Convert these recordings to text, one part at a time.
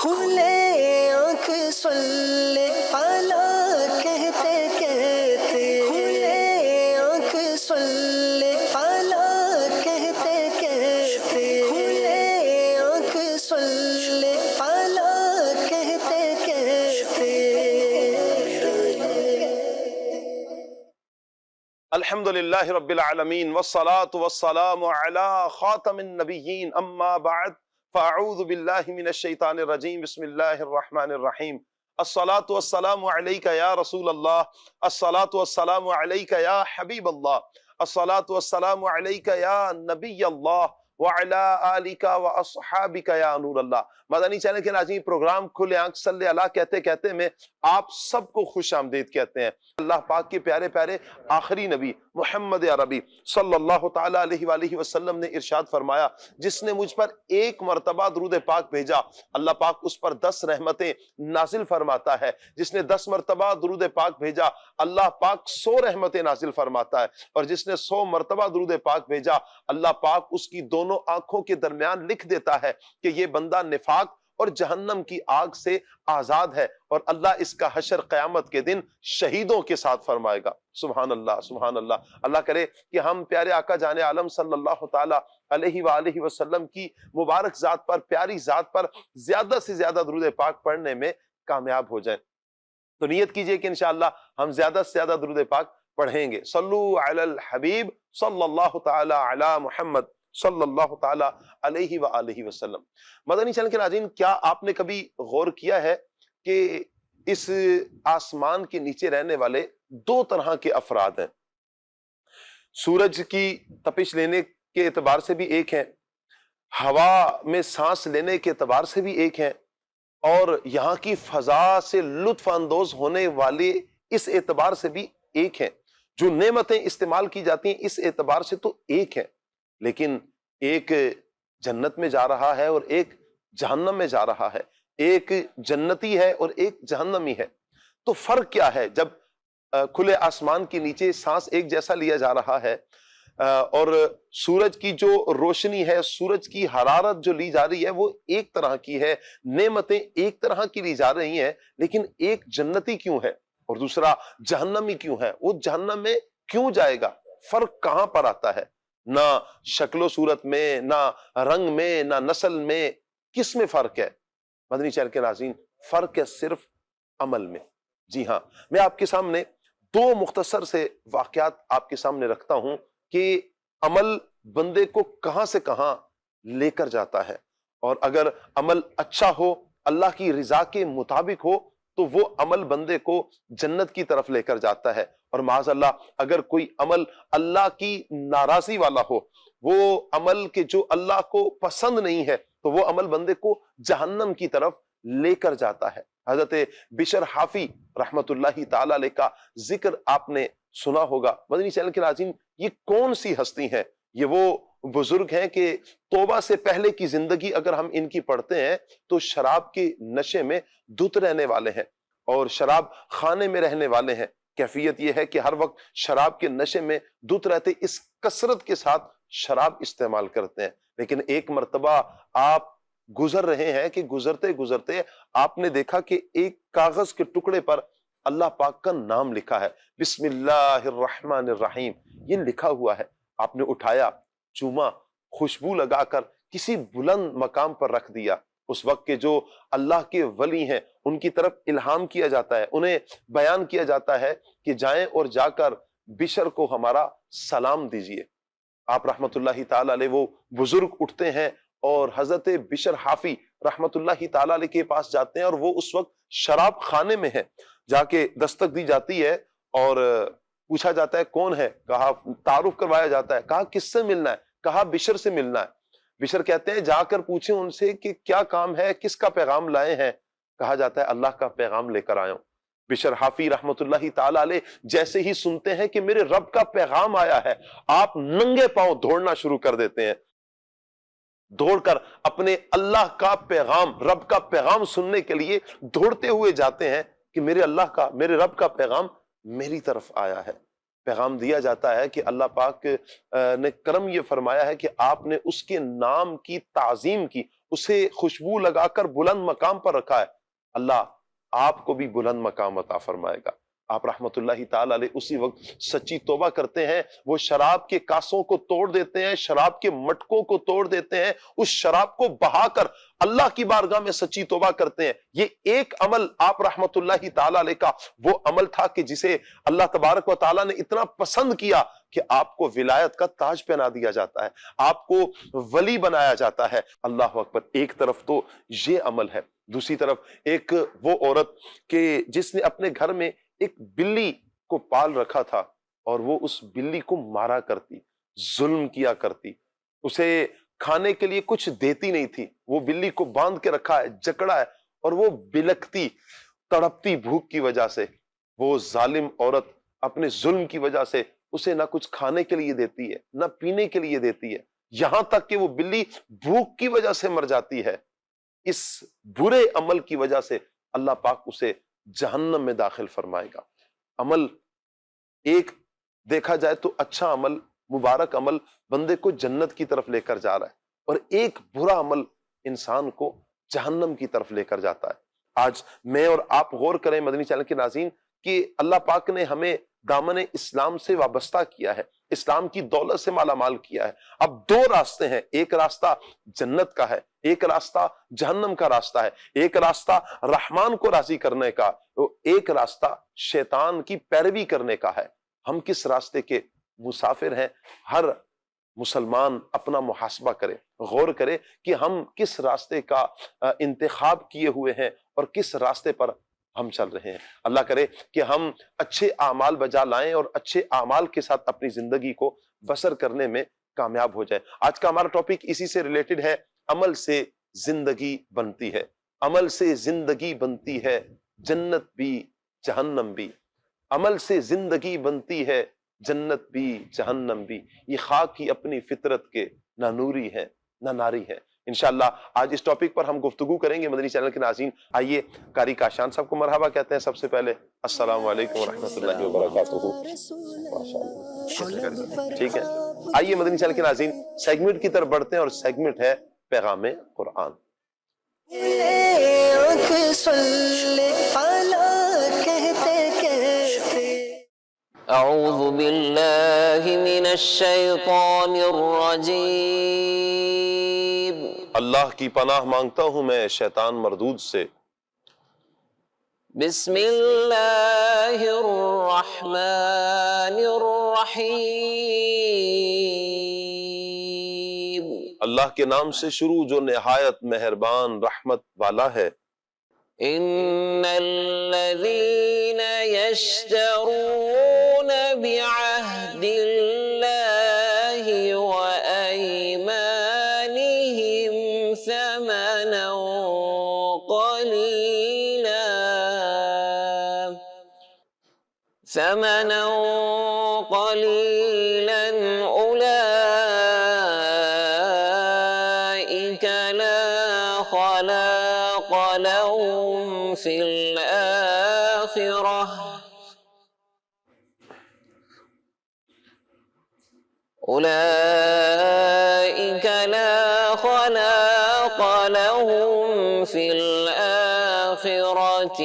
کھلے آنکھ صلی اعلیٰ کہتے کہتے، کھلے آنکھ صلی اعلیٰ کہتے کہتے، کھلے آنکھ صلی اعلیٰ کہتے کہتے۔ الحمد للہ رب العالمین والصلاة والسلام علی خاتم النبیین اما بعد فاعوذ باللہ من الشیطان الرجیم بسم اللہ الرحمن الرحیم الصلاة والسلام علیک یا رسول اللہ، الصلاة والسلام علیک یا حبیب اللہ، الصلاة والسلام علیک یا نبی اللہ وعلی آلک واصحابک یا نور اللہ۔ مدنی چینل کے ناظرین، پروگرام کھلے آنکھ صلی اللہ کہتے کہتے میں آپ سب کو خوش آمدید کہتے ہیں۔ اللہ پاک کے پیارے پیارے آخری نبی محمد عربی صلی اللہ تعالیٰ علیہ وآلہ وسلم نے ارشاد فرمایا، جس نے مجھ پر ایک مرتبہ درود پاک بھیجا اللہ پاک اس پر 10 رحمتیں نازل فرماتا ہے، جس نے 10 مرتبہ درود پاک بھیجا اللہ پاک 100 رحمتیں نازل فرماتا ہے، اور جس نے 100 مرتبہ درود پاک بھیجا اللہ پاک اس کی دونوں آنکھوں کے درمیان لکھ دیتا ہے کہ یہ بندہ نفاق اور جہنم کی آگ سے آزاد ہے، اور اللہ اس کا حشر قیامت کے دن شہیدوں کے ساتھ فرمائے گا۔ سبحان اللہ، سبحان اللہ۔ اللہ کرے کہ ہم پیارے آقا جان عالم صلی اللہ تعالی علیہ وآلہ وسلم کی مبارک ذات پر، پیاری ذات پر زیادہ سے زیادہ درود پاک پڑھنے میں کامیاب ہو جائیں۔ تو نیت کیجئے کہ انشاءاللہ ہم زیادہ سے زیادہ درود پاک پڑھیں گے۔ صلو علی الحبیب صلی اللہ تعالی علی محمد صلی اللہ تعالی علیہ وآلہ وسلم۔ مدنی چینل کے ناظرین، کیا آپ نے کبھی غور کیا ہے کہ اس آسمان کے نیچے رہنے والے 2 طرح کے افراد ہیں؟ سورج کی تپش لینے کے اعتبار سے بھی ایک ہیں، ہوا میں سانس لینے کے اعتبار سے بھی ایک ہیں، اور یہاں کی فضا سے لطف اندوز ہونے والے اس اعتبار سے بھی ایک ہیں، جو نعمتیں استعمال کی جاتی ہیں اس اعتبار سے تو ایک ہیں، لیکن ایک جنت میں جا رہا ہے اور ایک جہنم میں جا رہا ہے، ایک جنتی ہے اور ایک جہنمی ہے۔ تو فرق کیا ہے جب کھلے آسمان کے نیچے سانس ایک جیسا لیا جا رہا ہے، اور سورج کی جو روشنی ہے، سورج کی حرارت جو لی جا رہی ہے وہ ایک طرح کی ہے، نعمتیں ایک طرح کی لی جا رہی ہیں، لیکن ایک جنتی کیوں ہے اور دوسرا جہنمی کیوں ہے؟ وہ جہنم میں کیوں جائے گا؟ فرق کہاں پر آتا ہے؟ نہ شکل و صورت میں، نہ رنگ میں، نہ نسل میں، کس میں فرق ہے؟ مدنی چینل کے ناظرین، فرق ہے صرف عمل میں۔ جی ہاں، میں آپ کے سامنے 2 مختصر سے واقعات آپ کے سامنے رکھتا ہوں کہ عمل بندے کو کہاں سے کہاں لے کر جاتا ہے، اور اگر عمل اچھا ہو، اللہ کی رضا کے مطابق ہو، تو وہ عمل بندے کو جنت کی طرف لے کر جاتا ہے، اور معاذ اللہ اگر کوئی عمل اللہ کی ناراضی والا ہو، وہ عمل کہ جو اللہ کو پسند نہیں ہے، تو وہ عمل بندے کو جہنم کی طرف لے کر جاتا ہے۔ حضرت بشر حافی رحمت اللہ تعالی علیہ کا ذکر آپ نے سنا ہوگا۔ مدنی چینل کے ناظرین، یہ کون سی ہستی ہیں؟ یہ وہ بزرگ ہیں کہ توبہ سے پہلے کی زندگی اگر ہم ان کی پڑھتے ہیں تو شراب کے نشے میں دھت رہنے والے ہیں اور شراب خانے میں رہنے والے ہیں۔ کیفیت یہ ہے کہ ہر وقت شراب کے نشے میں دھت رہتے، اس کثرت کے ساتھ شراب استعمال کرتے ہیں، لیکن ایک مرتبہ آپ گزر رہے ہیں کہ گزرتے گزرتے آپ نے دیکھا کہ ایک کاغذ کے ٹکڑے پر اللہ پاک کا نام لکھا ہے، بسم اللہ الرحمن الرحیم، یہ لکھا ہوا ہے۔ آپ نے اٹھایا، چوما، خوشبو لگا کر کسی بلند مقام پر رکھ دیا۔ اس وقت کے جو اللہ کے ولی ہیں ان کی طرف الہام کیا جاتا ہے، انہیں بیان کیا جاتا ہے کہ جائیں اور جا کر بشر کو ہمارا سلام دیجئے۔ آپ رحمت اللہ تعالی علیہ، وہ بزرگ اٹھتے ہیں اور حضرت بشر حافی رحمت اللہ تعالی علیہ کے پاس جاتے ہیں، اور وہ اس وقت شراب خانے میں ہیں۔ جا کے دستک دی جاتی ہے اور پوچھا جاتا ہے کون ہے، کہا تعارف کروایا جاتا ہے، کہا کس سے ملنا ہے، کہا بشر سے ملنا ہے۔ بشر کہتے ہیں جا کر پوچھیں ان سے کہ کیا کام ہے، کس کا پیغام لائے ہیں؟ کہا جاتا ہے اللہ کا پیغام لے کر آیا ہوں۔ بشر حافی رحمت اللہ تعالی علیہ جیسے ہی سنتے ہیں کہ میرے رب کا پیغام آیا ہے، آپ ننگے پاؤں دوڑنا شروع کر دیتے ہیں، دوڑ کر اپنے اللہ کا پیغام، رب کا پیغام سننے کے لیے دوڑتے ہوئے جاتے ہیں کہ میرے اللہ کا، میرے رب کا پیغام میری طرف آیا ہے۔ پیغام دیا جاتا ہے کہ اللہ پاک نے کرم یہ فرمایا ہے کہ آپ نے اس کے نام کی تعظیم کی، اسے خوشبو لگا کر بلند مقام پر رکھا ہے، اللہ آپ کو بھی بلند مقام عطا فرمائے گا۔ آپ رحمت اللہ تعالی علیہ اسی وقت سچی توبہ کرتے ہیں، وہ شراب کے کاسوں کو توڑ دیتے ہیں، شراب کے مٹکوں کو توڑ دیتے ہیں، اس شراب کو بہا کر اللہ کی بارگاہ میں سچی توبہ کرتے ہیں۔ یہ ایک عمل آپ رحمت اللہ تعالی علیہ کا وہ عمل تھا کہ جسے اللہ تبارک و تعالی نے اتنا پسند کیا کہ آپ کو ولایت کا تاج پہنا دیا جاتا ہے، آپ کو ولی بنایا جاتا ہے۔ اللہ اکبر۔ ایک طرف تو یہ عمل ہے، دوسری طرف ایک وہ عورت کہ جس نے اپنے گھر میں ایک بلی کو پال رکھا تھا اور وہ اس بلی کو مارا کرتی، ظلم کیا کرتی، اسے کھانے کے لیے کچھ دیتی نہیں تھی، وہ بلی کو باندھ کے رکھا ہے، جکڑا ہے، اور وہ بلکتی تڑپتی بھوک کی وجہ سے، وہ ظالم عورت اپنے ظلم کی وجہ سے اسے نہ کچھ کھانے کے لیے دیتی ہے نہ پینے کے لیے دیتی ہے، یہاں تک کہ وہ بلی بھوک کی وجہ سے مر جاتی ہے۔ اس برے عمل کی وجہ سے اللہ پاک اسے جہنم میں داخل فرمائے گا۔ عمل ایک دیکھا جائے تو اچھا عمل، مبارک عمل بندے کو جنت کی طرف لے کر جا رہا ہے، اور ایک برا عمل انسان کو جہنم کی طرف لے کر جاتا ہے۔ آج میں اور آپ غور کریں مدنی چینل کے ناظرین کہ اللہ پاک نے ہمیں دامن اسلام سے وابستہ کیا ہے، اسلام کی دولت سے مالا مال کیا ہے۔ اب دو راستے ہیں، ایک راستہ جنت کا ہے، ایک راستہ جہنم کا راستہ ہے، ایک راستہ رحمان کو راضی کرنے کا، ایک راستہ شیطان کی پیروی کرنے کا ہے۔ ہم کس راستے کے مسافر ہیں؟ ہر مسلمان اپنا محاسبہ کرے، غور کرے کہ ہم کس راستے کا انتخاب کیے ہوئے ہیں اور کس راستے پر ہم چل رہے ہیں۔ اللہ کرے کہ ہم اچھے اعمال بجا لائیں اور اچھے اعمال کے ساتھ اپنی زندگی کو بسر کرنے میں کامیاب ہو جائے۔ آج کا ہمارا ٹاپک اسی سے ریلیٹڈ ہے، عمل سے زندگی بنتی ہے، عمل سے زندگی بنتی ہے جنت بھی جہنم بھی، عمل سے زندگی بنتی ہے جنت بھی جہنم بھی، یہ خاک ہی اپنی فطرت کے نہ نوری ہے نہ ناری ہے۔ انشاءاللہ آج اس ٹاپک پر ہم گفتگو کریں گے مدنی چینل کے ناظرین۔ آئیے قاری کاشان صاحب کو مرحبا کہتے ہیں سب سے پہلے۔ السلام علیکم ورحمۃ اللہ وبرکاتہ۔ ٹھیک ہے، آئیے مدنی چینل کے ناظرین سیگمنٹ کی طرف بڑھتے ہیں، اور سیگمنٹ ہے پیغام قرآن۔ اعوذ باللہ من الشیطان الرجیم۔ اللہ کی پناہ مانگتا ہوں میں شیطان مردود سے۔ بسم اللہ الرحمن الرحیم۔ اللہ کے نام سے شروع جو نہایت مہربان رحمت والا ہے۔ ان الذین یشترون بعہد اللہ وایمانہم ثمنا قلیلا اولئک لا خلاق لهم فی الآخرہ أولئك لا خلاق لهم في الآخرة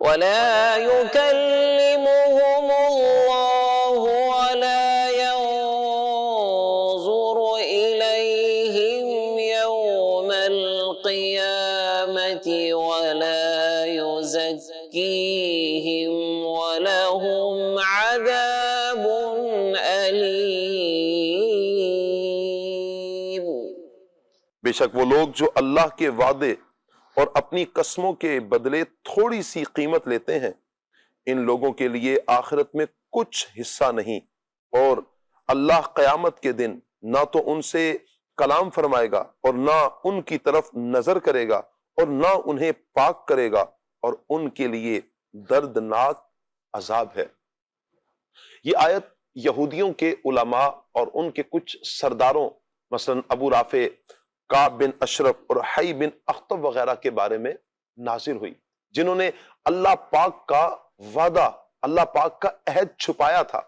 ولا يكلمهم الله ولا ينظر إليهم يوم القيامة ولا يزكيهم ولهم عذاب أليم۔ بے شک وہ لوگ جو اللہ کے وعدے اور اپنی قسموں کے بدلے تھوڑی سی قیمت لیتے ہیں، ان لوگوں کے لیے آخرت میں کچھ حصہ نہیں، اور اللہ قیامت کے دن نہ تو ان سے کلام فرمائے گا اور نہ ان کی طرف نظر کرے گا اور نہ انہیں پاک کرے گا، اور ان کے لیے دردناک عذاب ہے۔ یہ آیت یہودیوں کے علماء اور ان کے کچھ سرداروں مثلا ابو رافع، کعب بن اشرف اور حی بن اخطب وغیرہ کے بارے میں نازل ہوئی، جنہوں نے اللہ پاک کا وعدہ، اللہ پاک کا عہد چھپایا تھا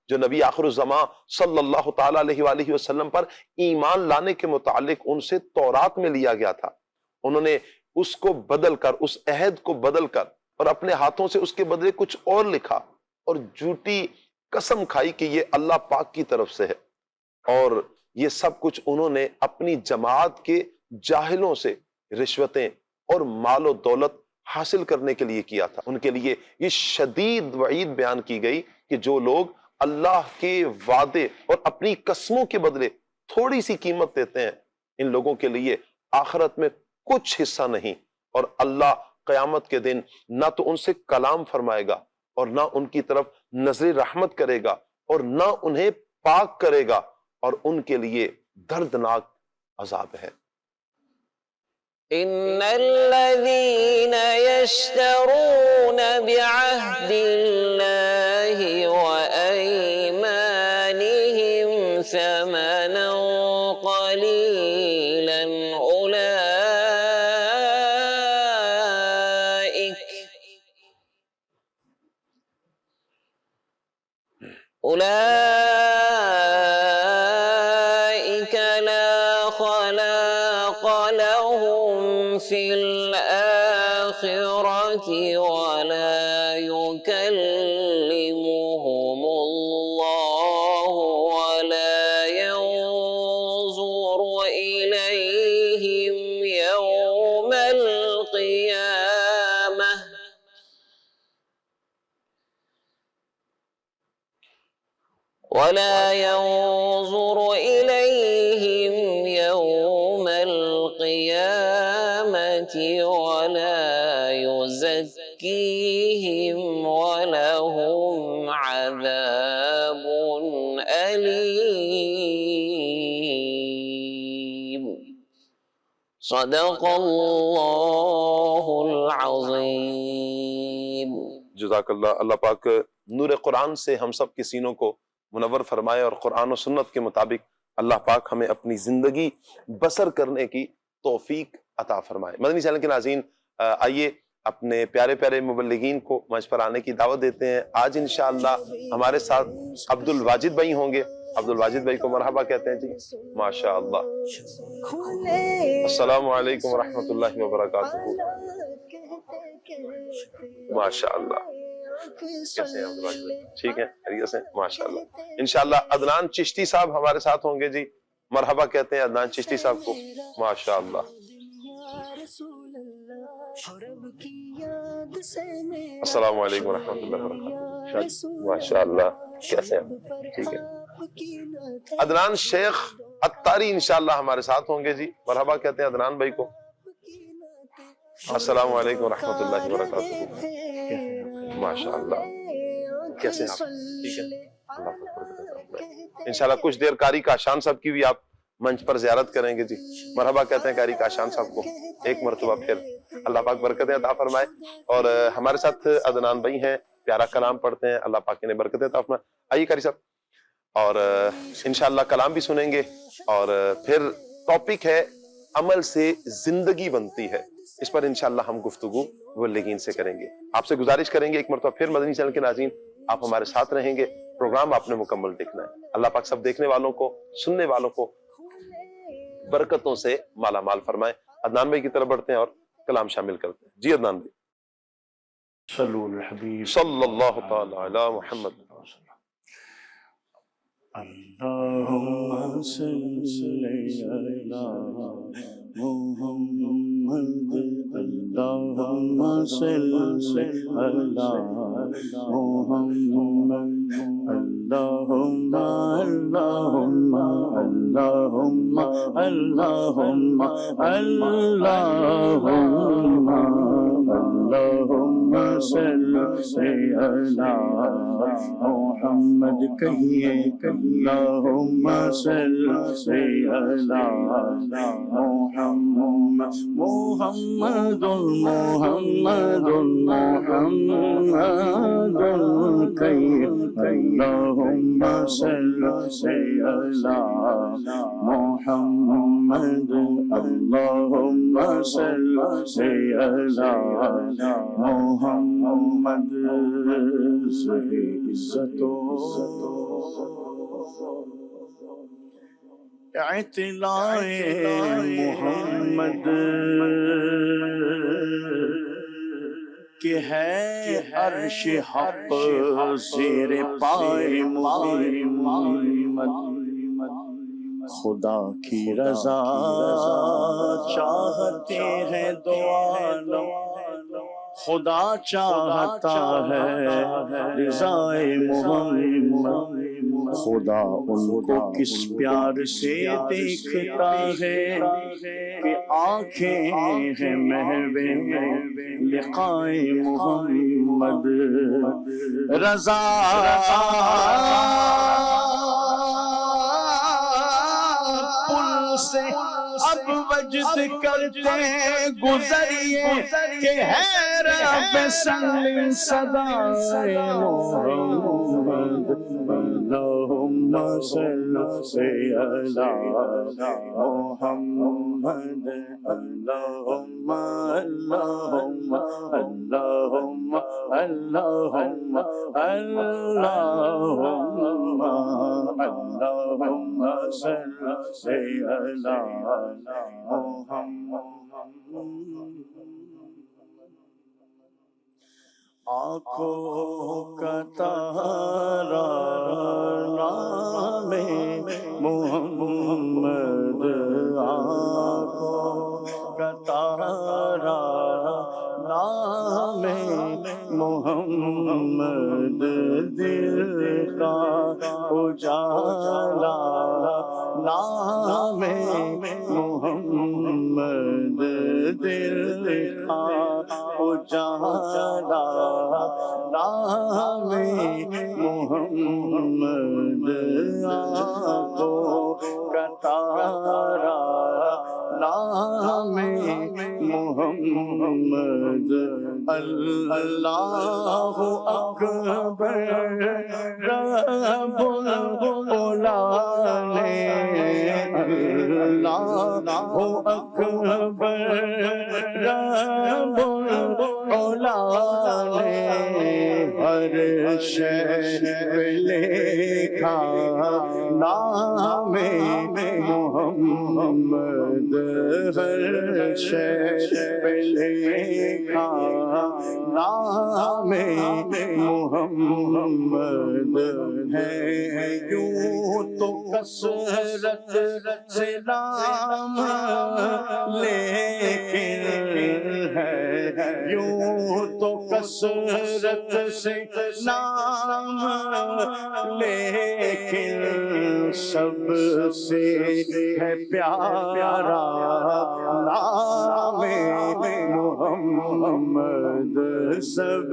جو نبی آخر الزمان صلی اللہ تعالی علیہ وآلہ وسلم پر ایمان لانے کے متعلق ان سے تورات میں لیا گیا تھا، انہوں نے اس کو بدل کر، اس عہد کو بدل کر اور اپنے ہاتھوں سے اس کے بدلے کچھ اور لکھا اور جھوٹی قسم کھائی کہ یہ اللہ پاک کی طرف سے ہے، اور یہ سب کچھ انہوں نے اپنی جماعت کے جاہلوں سے رشوتیں اور مال و دولت حاصل کرنے کے لیے کیا تھا۔ ان کے لیے یہ شدید وعید بیان کی گئی کہ جو لوگ اللہ کے وعدے اور اپنی قسموں کے بدلے تھوڑی سی قیمت دیتے ہیں، ان لوگوں کے لیے آخرت میں کچھ حصہ نہیں، اور اللہ قیامت کے دن نہ تو ان سے کلام فرمائے گا اور نہ ان کی طرف نظر رحمت کرے گا اور نہ انہیں پاک کرے گا، اور ان کے لیے دردناک عذاب ہے۔ إن الذين يشترون بعهد الله وأيمانهم ثمنا قليلا أولئك لا خلاق لهم في الآخرة ولا يكلمهم الله ولا ينظر إليهم يوم القيامة ولا ينظر إليهم يوم القيامة ولا يزكيهم ولهم عذاب أليم صدق الله العظيم۔ جزاک اللہ۔ اللہ پاک نور قرآن سے ہم سب کے سینوں کو منور فرمائے اور قرآن و سنت کے مطابق اللہ پاک ہمیں اپنی زندگی بسر کرنے کی توفیق عطا فرمائے۔ مدنی چینل کے ناظرین، آئیے اپنے پیارے پیارے مبلغین کو منچ پر آنے کی دعوت دیتے ہیں۔ آج انشاءاللہ ہمارے ساتھ عبد الواجد بھائی ہوں گے۔ عبد الواجد بھائی کو مرحبا کہتے ہیں جی، ماشاءاللہ۔ السلام علیکم ورحمۃ اللہ وبرکاتہ۔ ماشاءاللہ، کیسے ہیں عبد الواجد بھائی؟ ٹھیک ہے، خیریت سے؟ ماشاءاللہ۔ انشاءاللہ عدنان چشتی صاحب ہمارے ساتھ ہوں گے جی، مرحبا کہتے ہیں عدنان چشتی صاحب کو، ماشاءاللہ۔ السلام علیکم ورحمۃ اللہ وبرکاتہ، ماشاءاللہ، کیسے ہیں؟ ٹھیک ہے۔ عدنان شیخ عطاری انشاءاللہ ہمارے ساتھ ہوں گے جی، مرحبا کہتے ہیں عدنان بھائی کو۔ السلام علیکم ورحمۃ اللہ وبرکاتہ، ماشاءاللہ، کیسے ہیں آپ؟ ٹھیک ہے، انشاءاللہ کچھ دیر قاری کاشان صاحب کی بھی آپ منچ پر زیارت کریں گے جی، مرحبا کہتے ہیں قاری کاشان صاحب کو ایک مرتبہ پھر۔ اللہ پاک برکتیں عطا فرمائے۔ اور ہمارے ساتھ عدنان بھائی ہیں، پیارا کلام پڑھتے ہیں، اللہ پاک نے برکتیں عطا فرمائے۔ آئیے قاری صاحب، اور انشاءاللہ کلام بھی سنیں گے، اور پھر ٹاپک ہے عمل سے زندگی بنتی ہے، اس پر انشاءاللہ ہم گفتگو مبلغین سے کریں گے۔ آپ سے گزارش کریں گے ایک مرتبہ پھر مدنی چینل کے ناظرین، آپ ہمارے ساتھ رہیں گے، پروگرام آپ نے مکمل دیکھنا ہے۔ اللہ پاک سب دیکھنے والوں کو، سننے والوں کو برکتوں سے مالا مال فرمائے۔ عدنان بھائی کی طرف بڑھتے ہیں اور کلام شامل کرتے ہیں جی۔ عدنان بھائی، صلی اللہ تعالی علی محمد۔ اللہم صلی علی محمد، اللہم صلی علی محمد، اللہم اللہم اللہم اللہم اللہم اللہم صلی علی محمد، کہیے اللہم صلی علی محمد، محمد محمد محمد، کہیے اللہم صلی علی محمد، اللہم صلی علی محمد سے عزت و اطلاع محمد کہ ہے عرش حق زیر پائے محمد خدا کی رضا چاہتے ہیں دو عالم خدا چاہتا ہے رضائے محمد خدا ان کو کس پیار سے دیکھتا ہے کہ آنکھیں ہیں محو لقائے محمد رضا پل سے اب وجد کرتے گزریے کہ ہے رب سلم صدائے محمد اللہم صلی علی محمد اللہم اللہم اللہم اللہم اللہم اللہم صلی علی محمد آنکھوں کا تارا نام محمد آنکھوں کا تارا نام محمد دل کا اجالا نام محمد دل کا اجالا نام محمد آنکھوں کا تارا نام محمد اللہ اکبر رب العالمین اللہ اکبر رب العالمین ہر شے پہ لکھا نام محمد ہر شے پہ لکھا نام محمد ہے یوں تو کثرت سے نام لیکن ہے یوں تو کثرت سے نام لیکن سب سے ہے پیارا نام محمد سب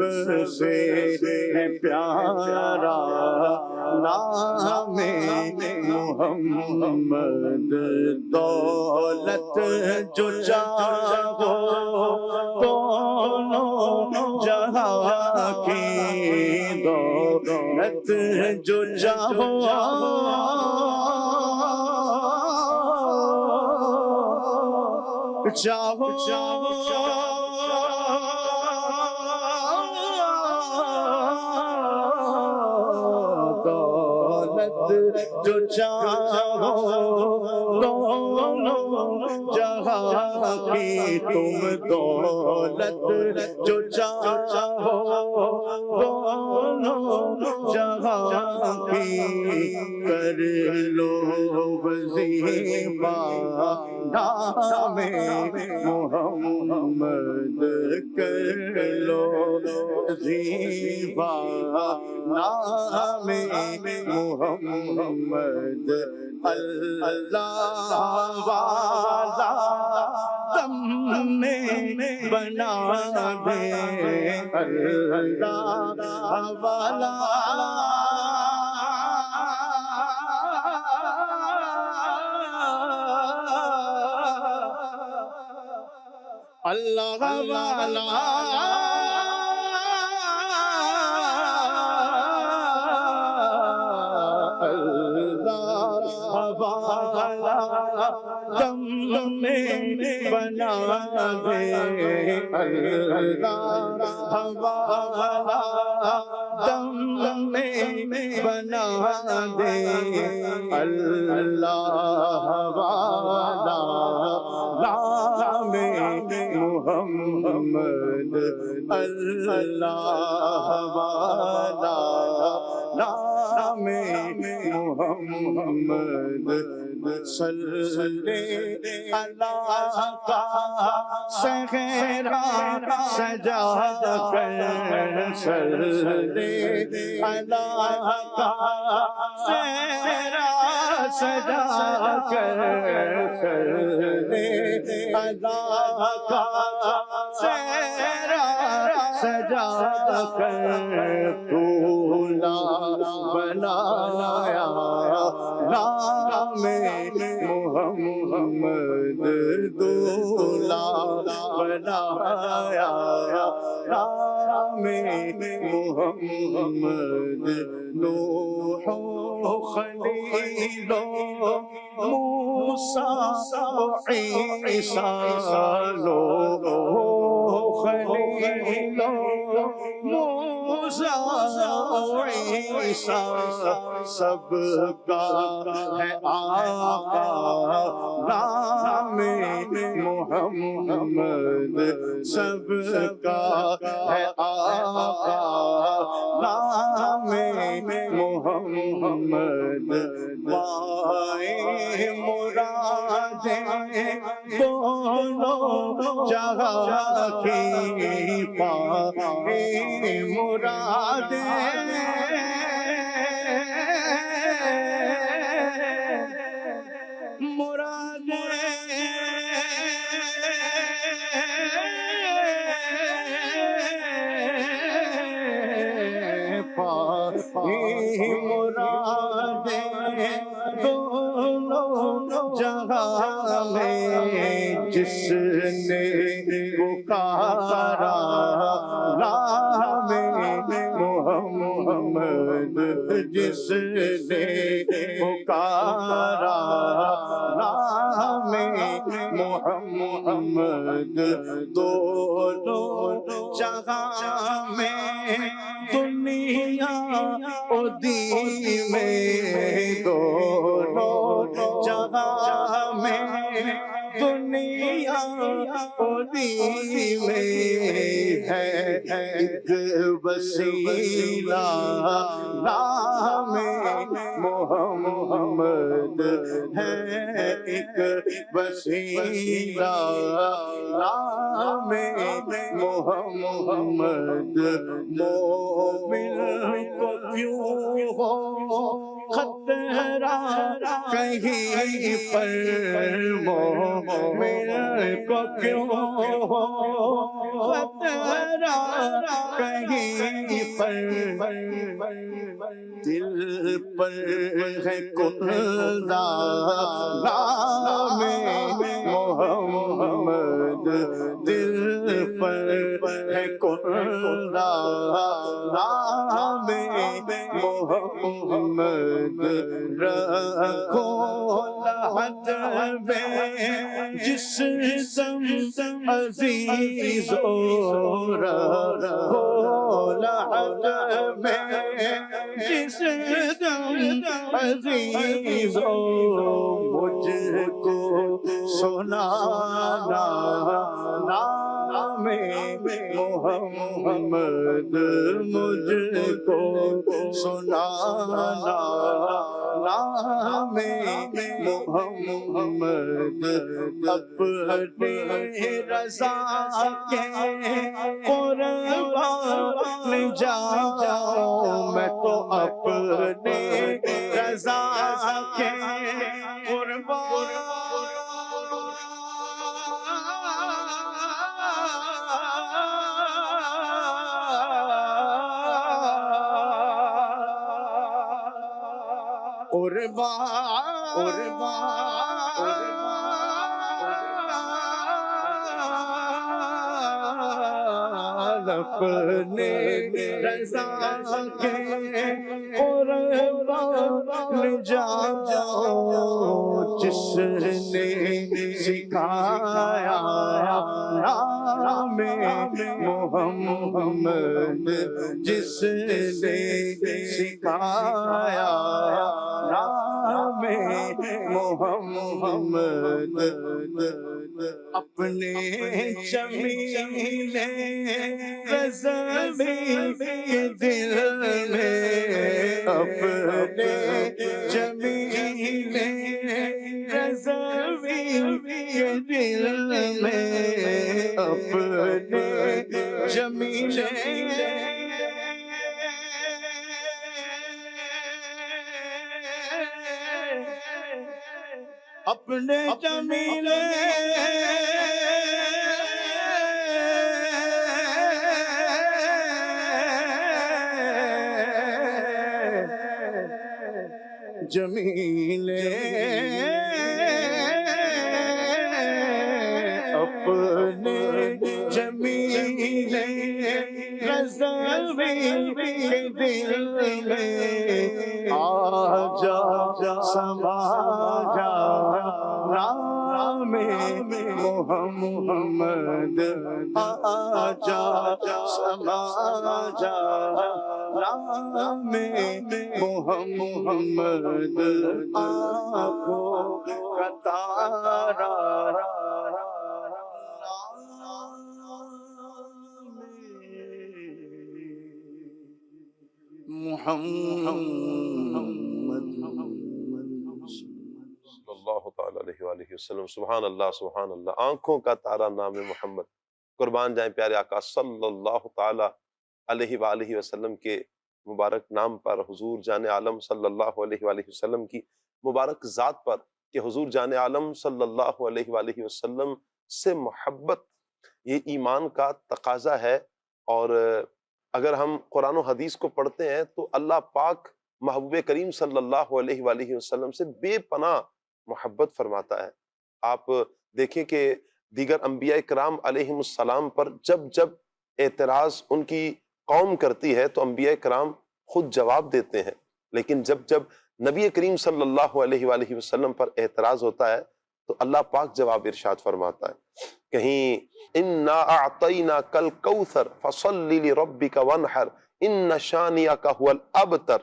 سے ہے پیارا نام محمد دولت جو چاہو دونوں جہاں کی دولت جو چاہو چاہو دولت جو چاہو دونوں جہاں کی تم دولت جو چاہو دونوں جہاں کی کر لو وظیفہ نام محمد کر لو وظیفہ نام محمد اللہ والا تم میں بنا دے اللہ والا اللہ والا دم میں بنا دے اللہ حوالہ دم میں بنا دے اللہ حوالہ نام محمد اللہ حوالہ نام محمد صلی اللہ کا صحرا سجا کر صلی اللہ کا صحرا سجا کر صلی اللہ کا صحرا سجا کر دولہا بنایا نام محمد دولہا بنایا نام محمد نوح خلیل موسیٰ عیسیٰ لو خلیل موسیٰ عیسیٰ سب کا ہے آقا نام محمد سب کا ہے آقا نام محمد پائے مرادیں دونوں جہاں کی پائے مرادیں مرادیں دونوں جہاں میں جس نے پکارا نام محمد جس نے پکارا نام محمد دونوں جہاں میں دنیا و دین میں دونوں جہاں میں دنیا و دین میں ہے ایک وسیلہ نام محمد ہے ایک وسیلہ نام محمد مومن کو کیوں ہو خطرہ کہیں پر مومن کو کیوں ہو خطرہ کہیں پر دل پر ہے کندہ نام محمد دل پر ہے کندہ نام محمد رکھو لحد میں جس دم عزیز و رکھو لحد میں جس دم عزیز و مجھ کو سنانا نام محمد مجھ کو سنانا نام محمد اپنی رضا کے قربان جاؤں میں تو اپنی رضا کے قربان اپنے رضا کے قربان قربان جاؤ جس نے سکھایا نام محمد، جس نے سکھایا نام محمد، اپنے جمیلے رضوی کے دل میں، اپنے جمیلے رضوی کے دل میں، اپنے جمیلے اپنے جمیلے جمیلے اپنے جمیلے رضوی کے دل میں آ جا سما جا نام محمد، آ جا سما جا نام محمد، آنکھوں کا تارا محمد صلی اللہ تعالی علیہ وآلہ وسلم۔ سبحان اللہ سبحان اللہ، آنکھوں کا تارا نام محمد۔ قربان جائیں پیارے آقا صلی اللہ تعالی علیہ وآلہ وسلم کے مبارک نام پر، حضور جان عالم صلی اللہ علیہ وآلہ وسلم کی مبارک ذات پر، کہ حضور جان عالم صلی اللہ علیہ وآلہ وسلم سے محبت یہ ایمان کا تقاضا ہے۔ اور اگر ہم قرآن و حدیث کو پڑھتے ہیں تو اللہ پاک محبوب کریم صلی اللہ علیہ وآلہ وسلم سے بے پناہ محبت فرماتا ہے۔ آپ دیکھیں کہ دیگر انبیاء کرام علیہم السلام پر جب جب اعتراض ان کی قوم کرتی ہے تو انبیاء کرام خود جواب دیتے ہیں، لیکن جب جب نبی کریم صلی اللہ علیہ وآلہ وسلم پر اعتراض ہوتا ہے تو اللہ پاک جواب ارشاد فرماتا ہے۔ کہیں اِنَّا أَعْطَيْنَاكَ الْكَوْثَرَ فَصَلِّ لِرَبِّكَ وَانْحَرْ إِنَّ شَانِئَكَ هُوَ الْأَبْتَرُ،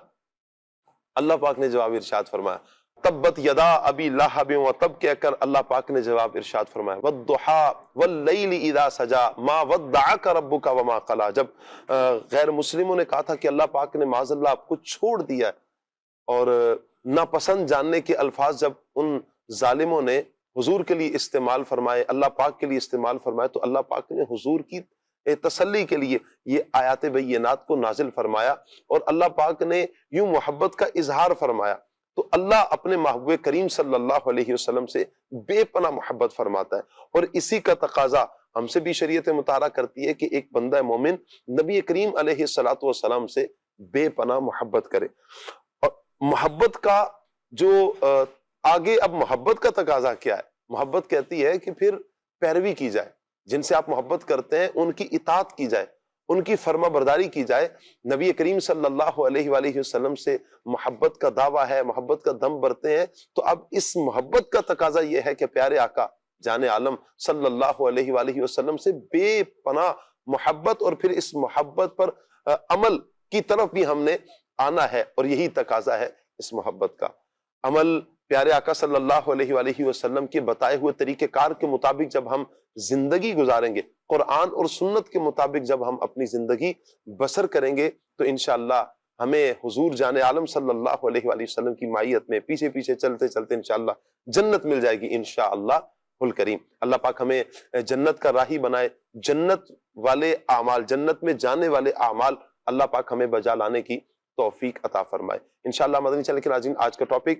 اللہ پاک نے جواب ارشاد فرمایا۔ تبت یدا ابی لہب وتب کہہ کر اللہ پاک نے جواب ارشاد فرمایا۔ وَالضُّحَىٰ وَاللَّيْلِ إِذَا سَجَىٰ مَا وَدَّعَكَ رَبُّكَ وَمَا قَلَىٰ، جب غیر مسلموں نے کہا تھا کہ اللہ پاک نے معاذ اللہ آپ کو چھوڑ دیا ہے، اور ناپسند جاننے کے الفاظ جب ان ظالموں نے حضور کے لیے استعمال فرمائے، اللہ پاک کے لیے استعمال فرمائے، تو اللہ پاک نے حضور کی تسلی کے لیے یہ آیات بینات کو نازل فرمایا، اور اللہ پاک نے یوں محبت کا اظہار فرمایا۔ تو اللہ اپنے محبوب کریم صلی اللہ علیہ وسلم سے بے پناہ محبت فرماتا ہے، اور اسی کا تقاضا ہم سے بھی شریعت مطالعہ کرتی ہے کہ ایک بندہ مومن نبی کریم علیہ السلام سے بے پناہ محبت کرے۔ اور محبت کا جو آگے اب محبت کا تقاضا کیا ہے؟ محبت کہتی ہے کہ پھر پیروی کی جائے، جن سے آپ محبت کرتے ہیں ان کی اطاعت کی جائے، ان کی فرما برداری کی جائے۔ نبی کریم صلی اللہ علیہ وآلہ وسلم سے محبت کا دعویٰ ہے، محبت کا دم بھرتے ہیں، تو اب اس محبت کا تقاضا یہ ہے کہ پیارے آقا جان عالم صلی اللہ علیہ وآلہ وسلم سے بے پناہ محبت، اور پھر اس محبت پر عمل کی طرف بھی ہم نے آنا ہے، اور یہی تقاضا ہے اس محبت کا۔ عمل پیارے آقا صلی اللہ علیہ وآلہ وسلم کے بتائے ہوئے طریقہ کار کے مطابق جب ہم زندگی گزاریں گے، قرآن اور سنت کے مطابق جب ہم اپنی زندگی بسر کریں گے، تو انشاءاللہ ہمیں حضور جان عالم صلی اللہ علیہ وآلہ وسلم کی معیت میں پیچھے پیچھے چلتے چلتے انشاءاللہ جنت مل جائے گی انشاءاللہ الکریم۔ اللہ پاک ہمیں جنت کا راہی بنائے، جنت والے اعمال، جنت میں جانے والے اعمال اللہ پاک ہمیں بجا لانے کی توفیق عطا فرمائے انشاءاللہ۔ مدنی چینل کے ناظرین، آج کا ٹاپک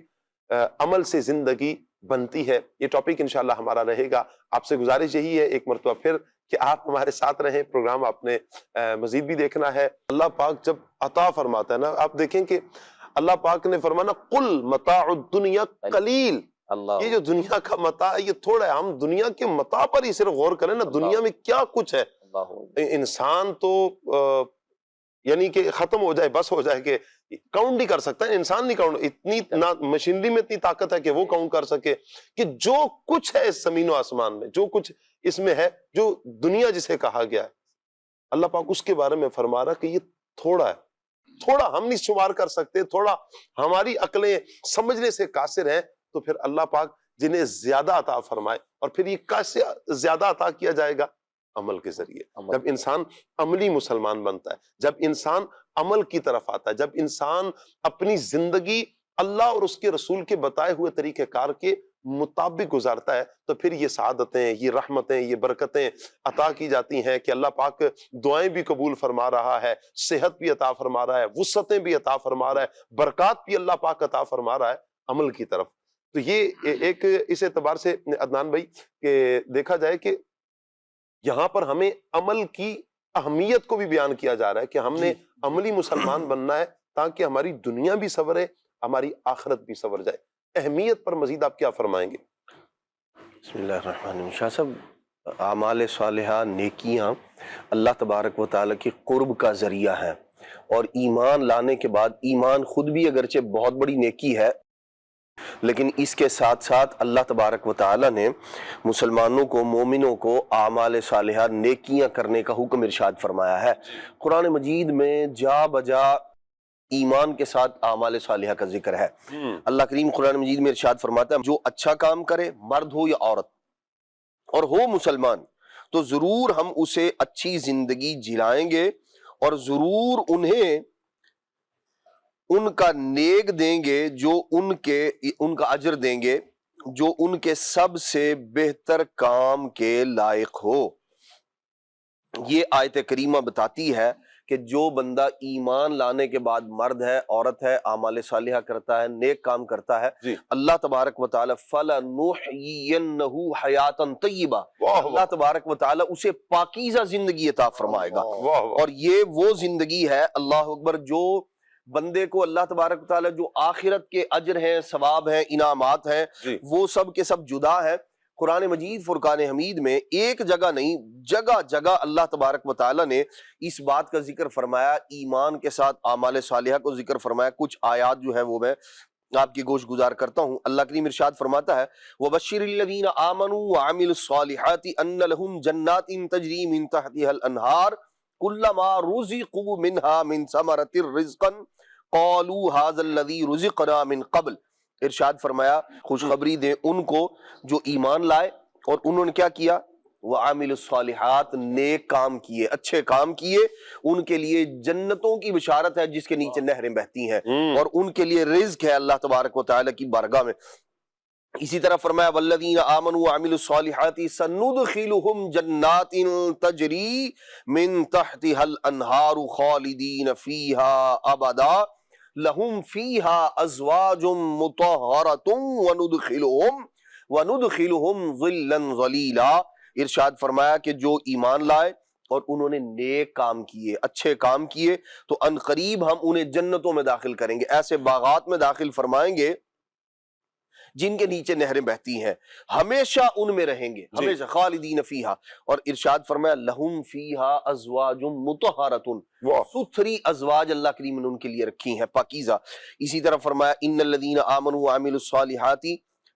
عمل سے زندگی بنتی ہے، یہ ٹاپک انشاءاللہ ہمارا رہے گا۔ آپ سے گزارش یہی ہے ایک مرتبہ پھر کہ آپ ہمارے ساتھ رہیں، پروگرام آپ نے مزید بھی دیکھنا ہے۔ اللہ پاک جب عطا فرماتا ہے نا، آپ دیکھیں کہ اللہ پاک نے فرمانا قل متاع الدنیا قلیل، یہ جو دنیا کا متاع ہے یہ تھوڑا ہے، ہم دنیا کے متاع پر ہی صرف غور کریں نا، دنیا میں کیا کچھ ہے۔ انسان تو یعنی کہ ختم ہو جائے، بس ہو جائے، کہ کاؤنٹ نہیں کر سکتا انسان، نہیں کاؤنٹ، اتنی نہ مشینری میں اتنی طاقت ہے کہ وہ کاؤنٹ کر سکے کہ جو کچھ ہے اس زمین و آسمان میں، جو کچھ اس میں ہے، جو دنیا جسے کہا گیا ہے، اللہ پاک اس کے بارے میں فرما رہا کہ یہ تھوڑا ہے، تھوڑا ہم نہیں شمار کر سکتے، تھوڑا ہماری عقلیں سمجھنے سے قاصر ہیں، تو پھر اللہ پاک جنہیں زیادہ عطا فرمائے، اور پھر یہ کیسے زیادہ عطا کیا جائے گا؟ عمل کے ذریعے. جب انسان عملی مسلمان بنتا ہے، جب انسان عمل کی طرف آتا ہے، جب انسان اپنی زندگی اللہ اور اس کے رسول کے بتائے ہوئے طریقہ کار کے مطابق گزارتا ہے، تو پھر یہ سعادتیں، یہ رحمتیں، یہ برکتیں عطا کی جاتی ہیں کہ اللہ پاک دعائیں بھی قبول فرما رہا ہے، صحت بھی عطا فرما رہا ہے، وسعتیں بھی عطا فرما رہا ہے، برکات بھی اللہ پاک عطا فرما رہا ہے عمل کی طرف. تو یہ ایک اس اعتبار سے عدنان بھائی کہ دیکھا جائے کہ یہاں پر ہمیں عمل کی اہمیت کو بھی بیان کیا جا رہا ہے کہ ہم نے عملی مسلمان بننا ہے تاکہ ہماری دنیا بھی سنورے، ہماری آخرت بھی سنور جائے. اہمیت پر مزید آپ کیا فرمائیں گے؟ بسم اللہ الرحمن الرحیم. شاہ صاحب، اعمال صالحہ، نیکیاں اللہ تبارک و تعالیٰ کی قرب کا ذریعہ ہیں، اور ایمان لانے کے بعد ایمان خود بھی اگرچہ بہت بڑی نیکی ہے، لیکن اس کے ساتھ ساتھ اللہ تبارک و تعالیٰ نے مسلمانوں کو، مومنوں کو اعمال صالحہ، نیکیاں کرنے کا حکم ارشاد فرمایا ہے. قرآن مجید میں جا بجا ایمان کے ساتھ اعمال صالحہ کا ذکر ہے. اللہ کریم قرآن مجید میں ارشاد فرماتا ہے جو اچھا کام کرے، مرد ہو یا عورت، اور ہو مسلمان، تو ضرور ہم اسے اچھی زندگی جلائیں گے، اور ضرور انہیں ان کا نیک دیں گے، جو ان کا اجر دیں گے جو ان کے سب سے بہتر کام کے لائق ہو. یہ آیت کریمہ بتاتی ہے کہ جو بندہ ایمان لانے کے بعد مرد ہے، عورت ہے، اعمال صالحہ کرتا ہے، نیک کام کرتا ہے، اللہ تبارک و تعالی فَلَنُحْيِيَنَّهُ حَيَاتًا طَيِّبَةً، اللہ تبارک و تعالی اسے پاکیزہ زندگی عطا فرمائے گا. اور یہ وہ زندگی ہے، اللہ اکبر، جو بندے کو اللہ تبارک و تعالی جو آخرت کے اجر ہیں، ثواب ہیں، انعامات ہیں، وہ سب کے سب جدا ہے. قرآن مجید فرقان حمید میں ایک جگہ نہیں، جگہ جگہ اللہ تبارک و تعالی نے اس بات کا ذکر فرمایا، ایمان کے ساتھ اعمال صالحہ کو ذکر فرمایا. کچھ آیات جو ہیں وہ میں آپ کی گوش گزار کرتا ہوں. اللہ کریم ارشاد فرماتا ہے وَبَشِّرِ الَّذِينَ آمَنُوا وَعَمِلُوا الصَّالِحَاتِ أَنَّ لَهُمْ جَنَّاتٍ تَجْرِي مِن تَحْتِهَا الْأَنْهَارُ كُلَّمَا رُزِقُوا مِنْهَا مِن ثَمَرَةٍ رِزْقًا قَالُوا هَذَا الَّذِي رُزِقْنَا مِن قَبْلُ. ارشاد فرمایا خوشخبری دیں ان کو جو ایمان لائے اور انہوں نے کیا کیا، وَعَمِلُوا الصَّالِحَاتِ، نیک کام کیے، اچھے کام کیے، ان کے لیے جنتوں کی بشارت ہے جس کے نیچے نہریں بہتی ہیں، اور ان کے لیے رزق ہے اللہ تبارک و تعالی کی بارگاہ میں. اسی طرح فرمایا وَالَّذِينَ آمَنُوا وَعَمِلُوا الصَّالِحَاتِ سَنُدْخِلُهُمْ جَنَّاتٍ تَجْرِي مِن تَحْتِهَا الْأَنْهَارُ خَالِدِينَ فِيهَا أَبَدًا لَهُمْ فِيهَا أَزْوَاجٌ مُطَهَّرَةٌ وَنُدْخِلُهُمْ ظِلًّا ظَلِيلًا. ارشاد فرمایا کہ جو ایمان لائے اور انہوں نے نیک کام کیے، اچھے کام کیے، تو ان قریب ہم انہیں جنتوں میں داخل کریں گے، ایسے باغات میں داخل فرمائیں گے جن کے نیچے نہریں بہتی ہیں، ہمیشہ ان میں رہیں گے، ہمیشہ خالدین فیہا. اور ارشاد فرمایا لہم فیہا ازواج مطہرۃ، ستھری ازواج اللہ کریم نے ان کے لیے رکھی ہیں، پاکیزہ. اسی طرح فرمایا ان الذین آمنوا وعملوا الصالحات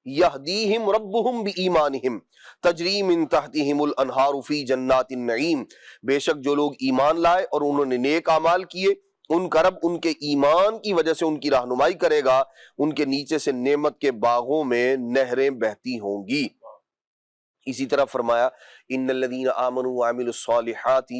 یہدیہم ربہم بایمانہم تجری من تحتہم الانہار فی جنات النعیم. بے شک جو لوگ ایمان لائے اور انہوں نے نیک اعمال کیے، ان کا رب ان کے ایمان کی وجہ سے ان کی رہنمائی کرے گا، ان کے نیچے سے نعمت کے باغوں میں نہریں بہتی ہوں گی. اسی طرح فرمایا ان الذین آمنوا وعملوا الصالحات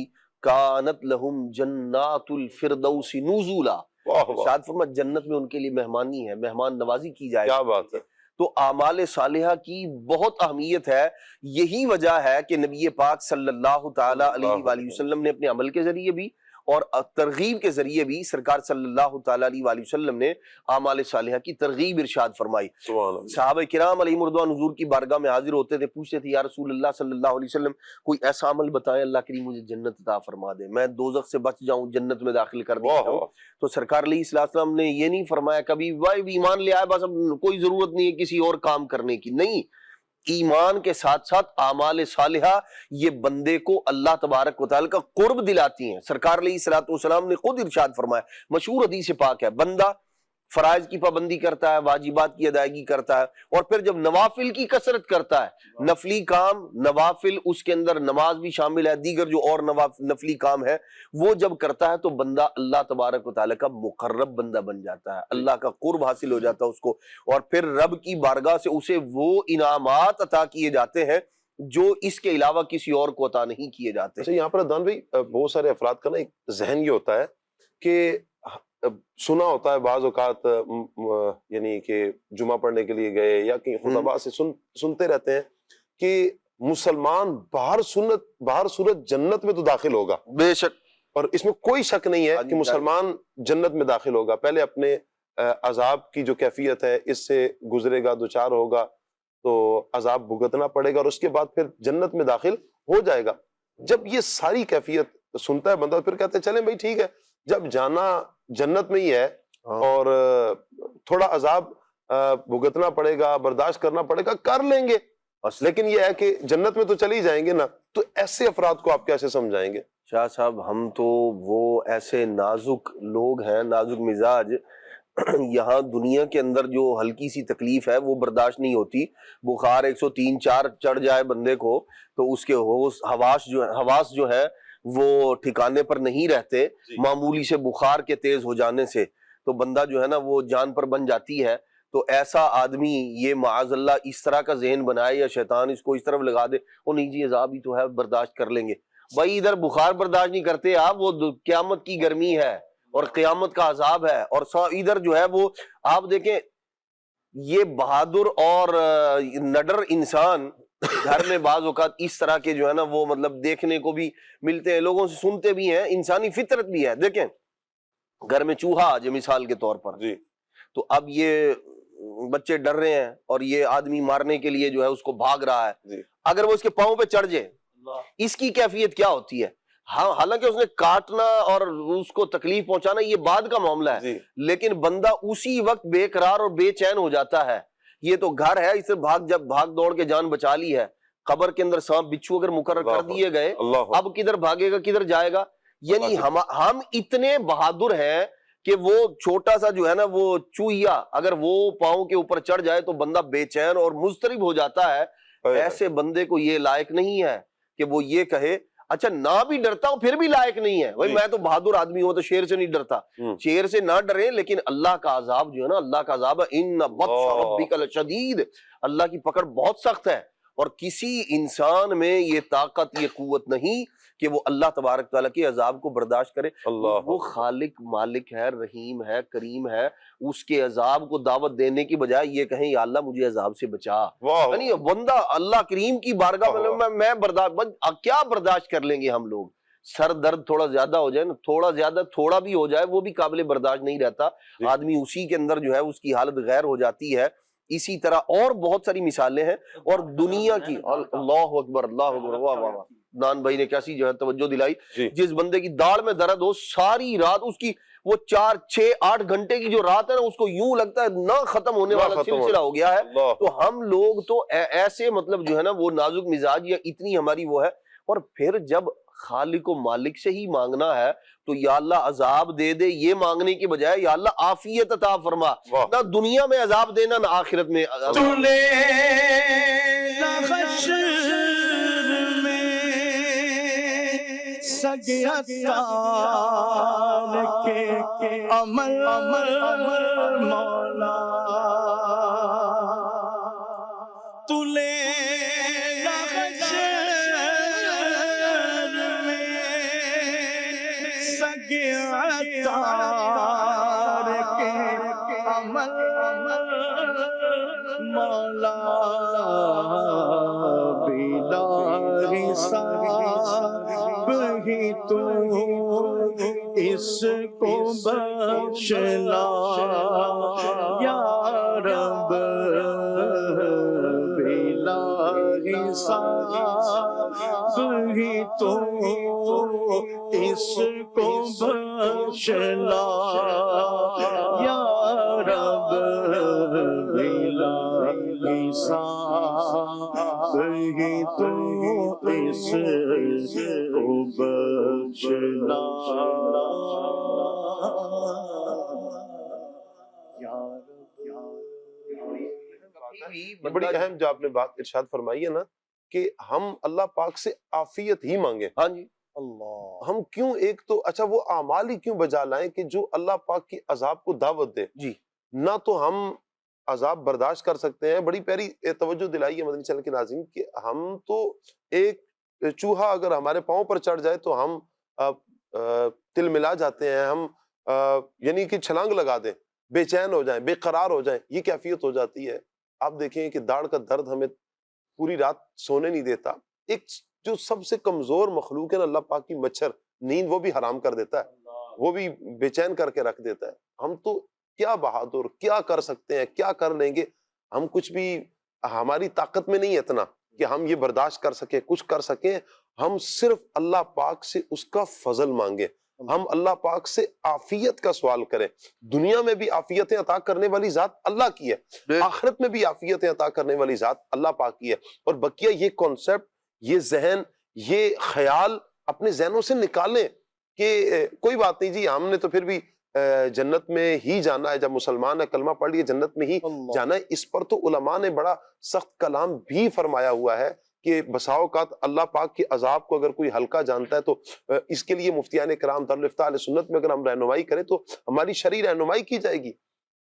کانت لہم جنات الفردوس نزولا. ارشاد فرمایا جنت میں ان کے لیے مہمانی ہے، مہمان نوازی کی جائے. کیا بات ہے. تو اعمال صالحہ کی بہت اہمیت ہے. یہی وجہ ہے کہ نبی پاک صلی اللہ تعالی علیہ وآلہ وسلم نے اپنے عمل کے ذریعے بھی اور ترغیب کے ذریعے بھی سرکار صلی اللہ تعالی علیہ وآلہ وسلم نے اعمال صالحہ کی ترغیب ارشاد فرمائی. صحابہ کرام علیہم رضوان حضور کی بارگاہ میں حاضر ہوتے تھے، پوچھتے تھے یا رسول اللہ صلی اللہ علیہ وسلم کوئی ایسا عمل بتائیں اللہ کریم مجھے جنت عطا فرما دے، میں دوزخ سے بچ جاؤں، جنت میں داخل کر دیا جاؤں. تو سرکار علیہ السلام نے یہ نہیں فرمایا کبھی بھائی ایمان لے آئے بس اب کوئی ضرورت نہیں ہے کسی اور کام کرنے کی، نہیں. ایمان کے ساتھ ساتھ اعمال صالحہ یہ بندے کو اللہ تبارک و تعالی کا قرب دلاتی ہیں۔ سرکار علیہ الصلوۃ والسلام نے خود ارشاد فرمایا، مشہور حدیث پاک ہے، بندہ فرائض کی پابندی کرتا ہے، واجبات کی ادائیگی کرتا ہے، اور پھر جب نوافل کی کثرت کرتا ہے، نفلی کام، نوافل، اس کے اندر نماز بھی شامل ہے، دیگر جو اور نفلی کام ہے وہ جب کرتا ہے تو بندہ اللہ تبارک و تعالیٰ کا مقرب بندہ بن جاتا ہے، اللہ کا قرب حاصل ہو جاتا ہے اس کو، اور پھر رب کی بارگاہ سے اسے وہ انعامات عطا کیے جاتے ہیں جو اس کے علاوہ کسی اور کو عطا نہیں کیے جاتے۔ اچھا، یہاں پر عدنان بھائی بہت سارے افراد کا نا ایک ذہن یہ ہوتا ہے کہ سنا ہوتا ہے بعض اوقات، یعنی کہ جمعہ پڑھنے کے لیے گئے یا کہیں خطبہ سے سنتے رہتے ہیں کہ مسلمان باہر صورت جنت میں تو داخل ہوگا، بے شک، اور اس میں کوئی شک نہیں ہے کہ مسلمان جنت میں داخل ہوگا، پہلے اپنے عذاب کی جو کیفیت ہے اس سے گزرے گا، دوچار ہوگا، تو عذاب بھگتنا پڑے گا، اور اس کے بعد پھر جنت میں داخل ہو جائے گا۔ جب یہ ساری کیفیت سنتا ہے بندہ، پھر کہتے ہیں چلیں بھائی ٹھیک ہے، جب جانا جنت میں ہی ہے اور تھوڑا عذاب بھگتنا پڑے گا، برداشت کرنا پڑے گا، کر لیں گے، لیکن یہ ہے کہ جنت میں تو چلی جائیں گے نا، تو ایسے افراد کو آپ کیسے سمجھائیں گے؟ شاہ صاحب، ہم تو وہ ایسے نازک لوگ ہیں، نازک مزاج، یہاں دنیا کے اندر جو ہلکی سی تکلیف ہے وہ برداشت نہیں ہوتی، بخار 103 4 چڑھ جائے بندے کو تو اس کے حواس جو ہے وہ ٹھکانے پر نہیں رہتے، معمولی سے بخار کے تیز ہو جانے سے تو بندہ جو ہے نا وہ جان پر بن جاتی ہے۔ تو ایسا آدمی یہ معاذ اللہ اس طرح کا ذہن بنائے یا شیطان اس کو اس طرف لگا دے، وہ نہیں جی عذاب ہی تو ہے، برداشت کر لیں گے۔ بھائی ادھر بخار برداشت نہیں کرتے آپ، وہ قیامت کی گرمی ہے اور قیامت کا عذاب ہے، اور ادھر جو ہے وہ آپ دیکھیں، یہ بہادر اور نڈر انسان گھر میں بعض اوقات اس طرح کے جو ہے نا وہ مطلب دیکھنے کو بھی ملتے ہیں، لوگوں سے سنتے بھی ہیں، انسانی فطرت بھی ہے۔ دیکھیں گھر میں چوہا آ جائے مثال کے طور پر، تو اب یہ بچے ڈر رہے ہیں اور یہ آدمی مارنے کے لیے جو ہے اس کو بھاگ رہا ہے، اگر وہ اس کے پاؤں پہ چڑھ جائے اس کی کیفیت کیا ہوتی ہے؟ حالانکہ اس نے کاٹنا اور اس کو تکلیف پہنچانا یہ بعد کا معاملہ ہے، لیکن بندہ اسی وقت بے قرار اور بے چین ہو جاتا ہے۔ یہ تو گھر ہے، اسے بھاگ دوڑ کے جان بچا لی ہے، قبر کے اندر سانپ بچھو اگر مقرر کر دیے گئے، اب کدھر بھاگے گا، کدھر جائے گا؟ یعنی ہم اتنے بہادر ہیں کہ وہ چھوٹا سا جو ہے نا وہ چوہیا اگر وہ پاؤں کے اوپر چڑھ جائے تو بندہ بے چین اور مضطرب ہو جاتا ہے۔ ایسے بندے کو یہ لائق نہیں ہے کہ وہ یہ کہے، اچھا نہ بھی ڈرتا ہوں پھر بھی لائق نہیں ہے، بھائی میں تو بہادر آدمی ہوں تو شیر سے نہیں ڈرتا، شیر سے نہ ڈرے، لیکن اللہ کا عذاب جو ہے نا، اللہ کا عذاب ہے، ان بطش ربک لشدید، اللہ کی پکڑ بہت سخت ہے، اور کسی انسان میں یہ طاقت، یہ قوت نہیں کہ وہ اللہ تبارک تعالیٰ کے عذاب کو برداشت کرے۔ وہ خالق مالک ہے، رحیم ہے، کریم ہے، اس کے عذاب کو دعوت دینے کی بجائے یہ کہیں یا اللہ مجھے عذاب سے بچا، یعنی بندہ اللہ کریم کی بارگاہ میں کیا برداشت کر لیں گے ہم لوگ؟ سر درد تھوڑا زیادہ ہو جائے نا، تھوڑا بھی ہو جائے وہ بھی قابل برداشت نہیں رہتا، آدمی اسی کے اندر جو ہے اس کی حالت غیر ہو جاتی ہے۔ اسی طرح اور بہت ساری مثالیں ہیں، اور دنیا کی، اللہ اکبر اللہ اکبر، واہ واہ واہ، نان بھائی نے کیسی جو ہے توجہ دلائی۔ جس بندے کی داڑھ میں درد ہو، ساری رات اس کی وہ 4 6 8 گھنٹے کی جو رات ہے نا اس کو یوں لگتا ہے نہ ختم ہونے والا سلسلہ ہو گیا ہے، تو ہم لوگ تو ایسے مطلب جو ہے نا وہ نازک مزاج یا اتنی ہماری وہ ہے، اور پھر جب خالق و مالک سے ہی مانگنا ہے تو یا اللہ عذاب دے دے یہ مانگنے کی بجائے یا اللہ عافیت عطا فرما، نہ دنیا میں عذاب دینا نہ آخرت میں عذاب۔ سگیتار کے عمل مولا تلے سگیتار کے عمل مولا بلا حساب ہی تو اس کو بخشلا یا رب، بلا حساب ہی تو اس کو بخشلا یا رب، بلا حساب ہی تو اس کو بخشنا یہ بڑی اہم جو آپ نے بات ارشاد فرمائی ہے نا کہ ہم اللہ پاک سے عافیت ہی مانگیں. ہاں جی اللہ ہم کیوں ایک تو اچھا وہ اعمال ہی کیوں بجا لائیں کہ جو اللہ پاک کی عذاب کو دعوت دے. جی نہ تو ہم عذاب برداشت کر سکتے ہیں. بڑی پیاری توجہ دلائی ہے مدنی چینل کے ناظرین کہ ہم تو ایک چوہا اگر ہمارے پاؤں پر چڑھ جائے تو ہم تل ملا جاتے ہیں, ہم یعنی کہ چھلانگ لگا دیں, بے چین ہو جائیں, بے قرار ہو جائیں, یہ کیفیت ہو جاتی ہے. آپ دیکھیں کہ داڑھ کا درد ہمیں پوری رات سونے نہیں دیتا. ایک جو سب سے کمزور مخلوق ہے نا اللہ پاک کی, مچھر, نیند وہ بھی حرام کر دیتا ہے, وہ بھی بے چین کر کے رکھ دیتا ہے. ہم تو کیا بہادر, کیا کر سکتے ہیں, کیا کر لیں گے, ہم کچھ بھی ہماری طاقت میں نہیں ہے اتنا کہ ہم یہ برداشت کر سکیں, کچھ کر سکیں. ہم صرف اللہ پاک سے اس کا فضل مانگیں, ہم اللہ پاک سے عافیت کا سوال کریں. دنیا میں بھی عافیتیں عطا کرنے والی ذات اللہ کی ہے, آخرت میں بھی عافیتیں عطا کرنے والی ذات اللہ پاک کی ہے. اور بقیہ یہ کانسیپٹ, یہ ذہن, یہ خیال اپنے ذہنوں سے نکالیں کہ کوئی بات نہیں جی, ہم نے تو پھر بھی جنت میں ہی جانا ہے, جب مسلمان ہے کلمہ پڑھ لیے جنت میں ہی جانا ہے. اس پر تو علماء نے بڑا سخت کلام بھی فرمایا ہوا ہے کہ بسا اوقات اللہ پاک کے عذاب کو اگر کوئی ہلکا جانتا ہے تو اس کے لیے مفتیان کرام دارالفتاء اہل سنت میں اگر ہم رہنمائی کریں تو ہماری شرعی رہنمائی کی جائے گی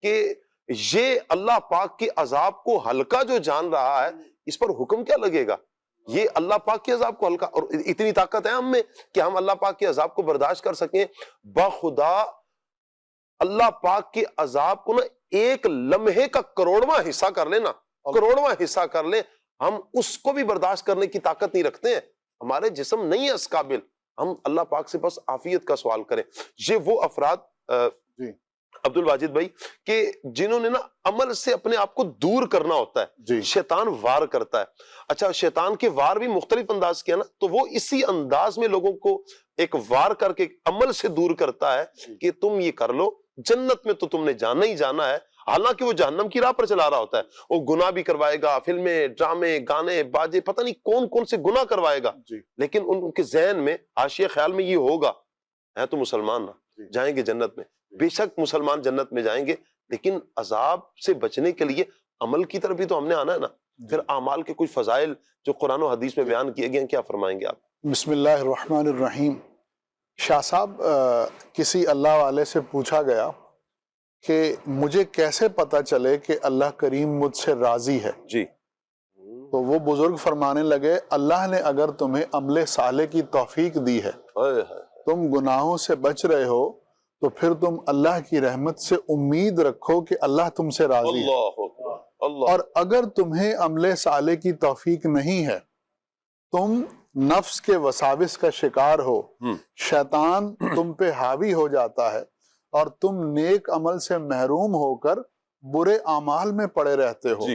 کہ یہ اللہ پاک کے عذاب کو ہلکا جو جان رہا ہے اس پر حکم کیا لگے گا. یہ اللہ پاک کے عذاب کو ہلکا, اور اتنی طاقت ہے ہم میں کہ ہم اللہ پاک کے عذاب کو برداشت کر سکیں. بخدا اللہ پاک کے عذاب کو نا ایک لمحے کا کروڑواں حصہ کر لیں نا, کروڑواں حصہ کر لیں, ہم اس کو بھی برداشت کرنے کی طاقت نہیں رکھتے ہیں. ہمارے جسم نہیں ہے اس قابل. ہم اللہ پاک سے بس عافیت کا سوال کریں. یہ وہ افراد عبد الواجد بھائی کہ جنہوں نے نا عمل سے اپنے آپ کو دور کرنا ہوتا ہے, شیطان وار کرتا ہے. اچھا شیطان کے وار بھی مختلف انداز کیا نا, تو وہ اسی انداز میں لوگوں کو ایک وار کر کے عمل سے دور کرتا ہے کہ تم یہ کر لو, جنت میں تو تم نے جانا ہی جانا ہے. حالانکہ وہ جہنم کی راہ پر چلا رہا ہوتا ہے. وہ گناہ بھی کروائے گا, فلمیں, ڈرامے, گانے, باجے, پتہ نہیں کون کون سے گناہ کروائے گا, لیکن ان کے ذہن میں حاشیہ خیال میں یہ ہوگا ہے تو مسلمان نا جائیں گے جنت میں. بے شک مسلمان جنت میں جائیں گے, لیکن عذاب سے بچنے کے لیے عمل کی طرف بھی تو ہم نے آنا ہے نا. پھر اعمال کے کچھ فضائل جو قرآن و حدیث میں بیان کیے گئے ہیں, کیا فرمائیں گے آپ؟ بسم اللہ الرحمن الرحیم. شاہ صاحب, کسی اللہ والے سے پوچھا گیا کہ مجھے کیسے پتا چلے کہ اللہ کریم مجھ سے راضی ہے. جی. تو وہ بزرگ فرمانے لگے, اللہ نے اگر تمہیں عمل صالح کی توفیق دی ہے, تم گناہوں سے بچ رہے ہو, تو پھر تم اللہ کی رحمت سے امید رکھو کہ اللہ تم سے راضی ہے. اور اگر تمہیں عمل صالح کی توفیق نہیں ہے, تم نفس کے وساوس کا شکار ہو, شیطان تم پہ حاوی ہو جاتا ہے, اور تم نیک عمل سے محروم ہو کر برے اعمال میں پڑے رہتے ہو,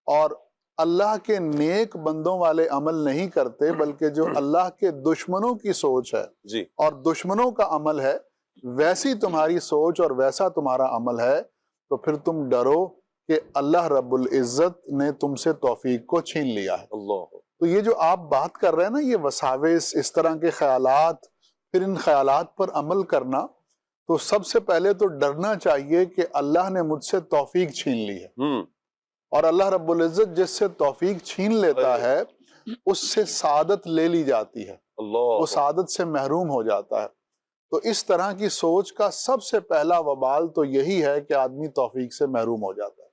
اور اللہ کے نیک بندوں والے عمل نہیں کرتے, بلکہ جو اللہ کے دشمنوں کی سوچ ہے اور دشمنوں کا عمل ہے, ویسی تمہاری سوچ اور ویسا تمہارا عمل ہے, تو پھر تم ڈرو کہ اللہ رب العزت نے تم سے توفیق کو چھین لیا ہے. تو یہ جو آپ بات کر رہے ہیں نا, یہ وساوس, اس طرح کے خیالات, پھر ان خیالات پر عمل کرنا, تو سب سے پہلے تو ڈرنا چاہیے کہ اللہ نے مجھ سے توفیق چھین لی ہے. اور اللہ رب العزت جس سے توفیق چھین لیتا ہے اس سے سعادت لے لی جاتی ہے, وہ سعادت سے محروم ہو جاتا ہے. تو اس طرح کی سوچ کا سب سے پہلا وبال تو یہی ہے کہ آدمی توفیق سے محروم ہو جاتا ہے.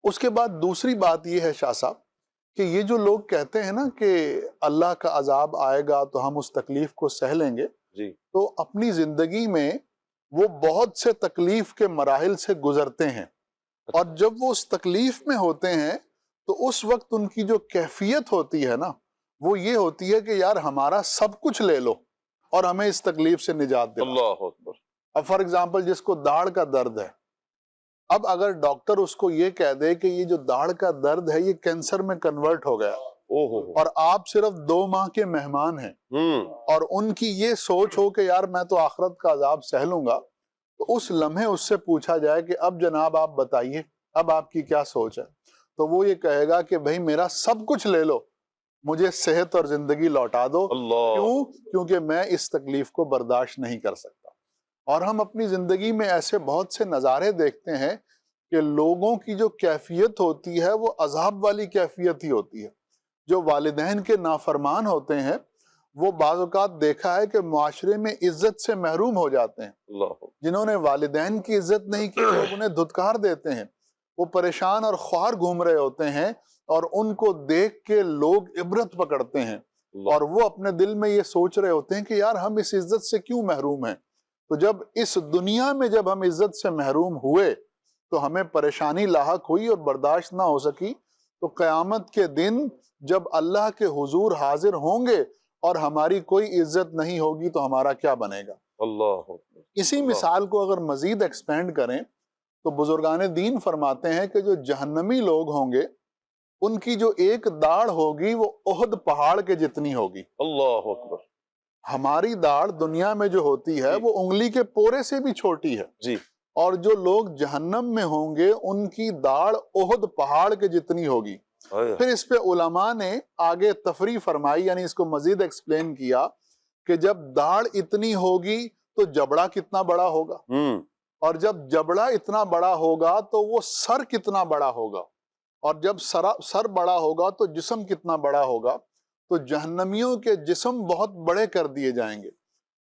اس کے بعد دوسری بات یہ ہے شاہ صاحب کہ یہ جو لوگ کہتے ہیں نا کہ اللہ کا عذاب آئے گا تو ہم اس تکلیف کو سہ لیں گے, تو اپنی زندگی میں وہ بہت سے تکلیف کے مراحل سے گزرتے ہیں, اور جب وہ اس تکلیف میں ہوتے ہیں تو اس وقت ان کی جو کیفیت ہوتی ہے نا, وہ یہ ہوتی ہے کہ یار ہمارا سب کچھ لے لو اور ہمیں اس تکلیف سے نجات دے. اب فار ایگزامپل جس کو داڑھ کا درد ہے, اب اگر ڈاکٹر اس کو یہ کہہ دے کہ یہ جو داڑھ کا درد ہے یہ کینسر میں کنورٹ ہو گیا, اور آپ صرف 2 ماہ کے مہمان ہیں, اور ان کی یہ سوچ ہو کہ یار میں تو آخرت کا عذاب سہ لوں گا, تو اس لمحے اس سے پوچھا جائے کہ اب جناب آپ بتائیے اب آپ کی کیا سوچ ہے, تو وہ یہ کہے گا کہ بھائی میرا سب کچھ لے لو، مجھے صحت اور زندگی لوٹا دو۔ کیوں؟ کیونکہ میں اس تکلیف کو برداشت نہیں کر سکتا۔ اور ہم اپنی زندگی میں ایسے بہت سے نظارے دیکھتے ہیں کہ لوگوں کی جو کیفیت ہوتی ہے وہ عذاب والی کیفیت ہی ہوتی ہے۔ جو والدین کے نافرمان ہوتے ہیں وہ بعض اوقات دیکھا ہے کہ معاشرے میں عزت سے محروم ہو جاتے ہیں۔ جنہوں نے والدین کی عزت نہیں کی لوگ انہیں دھتکار دیتے ہیں، وہ پریشان اور خوار گھوم رہے ہوتے ہیں، اور ان کو دیکھ کے لوگ عبرت پکڑتے ہیں، اور وہ اپنے دل میں یہ سوچ رہے ہوتے ہیں کہ یار ہم اس عزت سے کیوں محروم ہیں۔ تو جب اس دنیا میں جب ہم عزت سے محروم ہوئے تو ہمیں پریشانی لاحق ہوئی اور برداشت نہ ہو سکی، تو قیامت کے دن جب اللہ کے حضور حاضر ہوں گے اور ہماری کوئی عزت نہیں ہوگی تو ہمارا کیا بنے گا۔ اسی مثال کو اگر مزید ایکسپینڈ کریں تو بزرگان دین فرماتے ہیں کہ جو جہنمی لوگ ہوں گے ان کی جو ایک داڑھ ہوگی وہ احد پہاڑ کے جتنی ہوگی۔ اللہ اکبر۔ ہماری داڑھ دنیا میں جو ہوتی ہے وہ انگلی کے پورے سے بھی چھوٹی ہے جی، اور جو لوگ جہنم میں ہوں گے ان کی داڑھ احد پہاڑ کے جتنی ہوگی۔ پھر اس پہ علماء نے آگے تفریح فرمائی، یعنی اس کو مزید ایکسپلین کیا کہ جب داڑھ اتنی ہوگی تو جبڑا کتنا بڑا ہوگا، اور جب جبڑا اتنا بڑا ہوگا تو وہ سر کتنا بڑا ہوگا، اور جب سر بڑا ہوگا تو جسم کتنا بڑا ہوگا۔ تو جہنمیوں کے جسم بہت بڑے کر دیے جائیں گے۔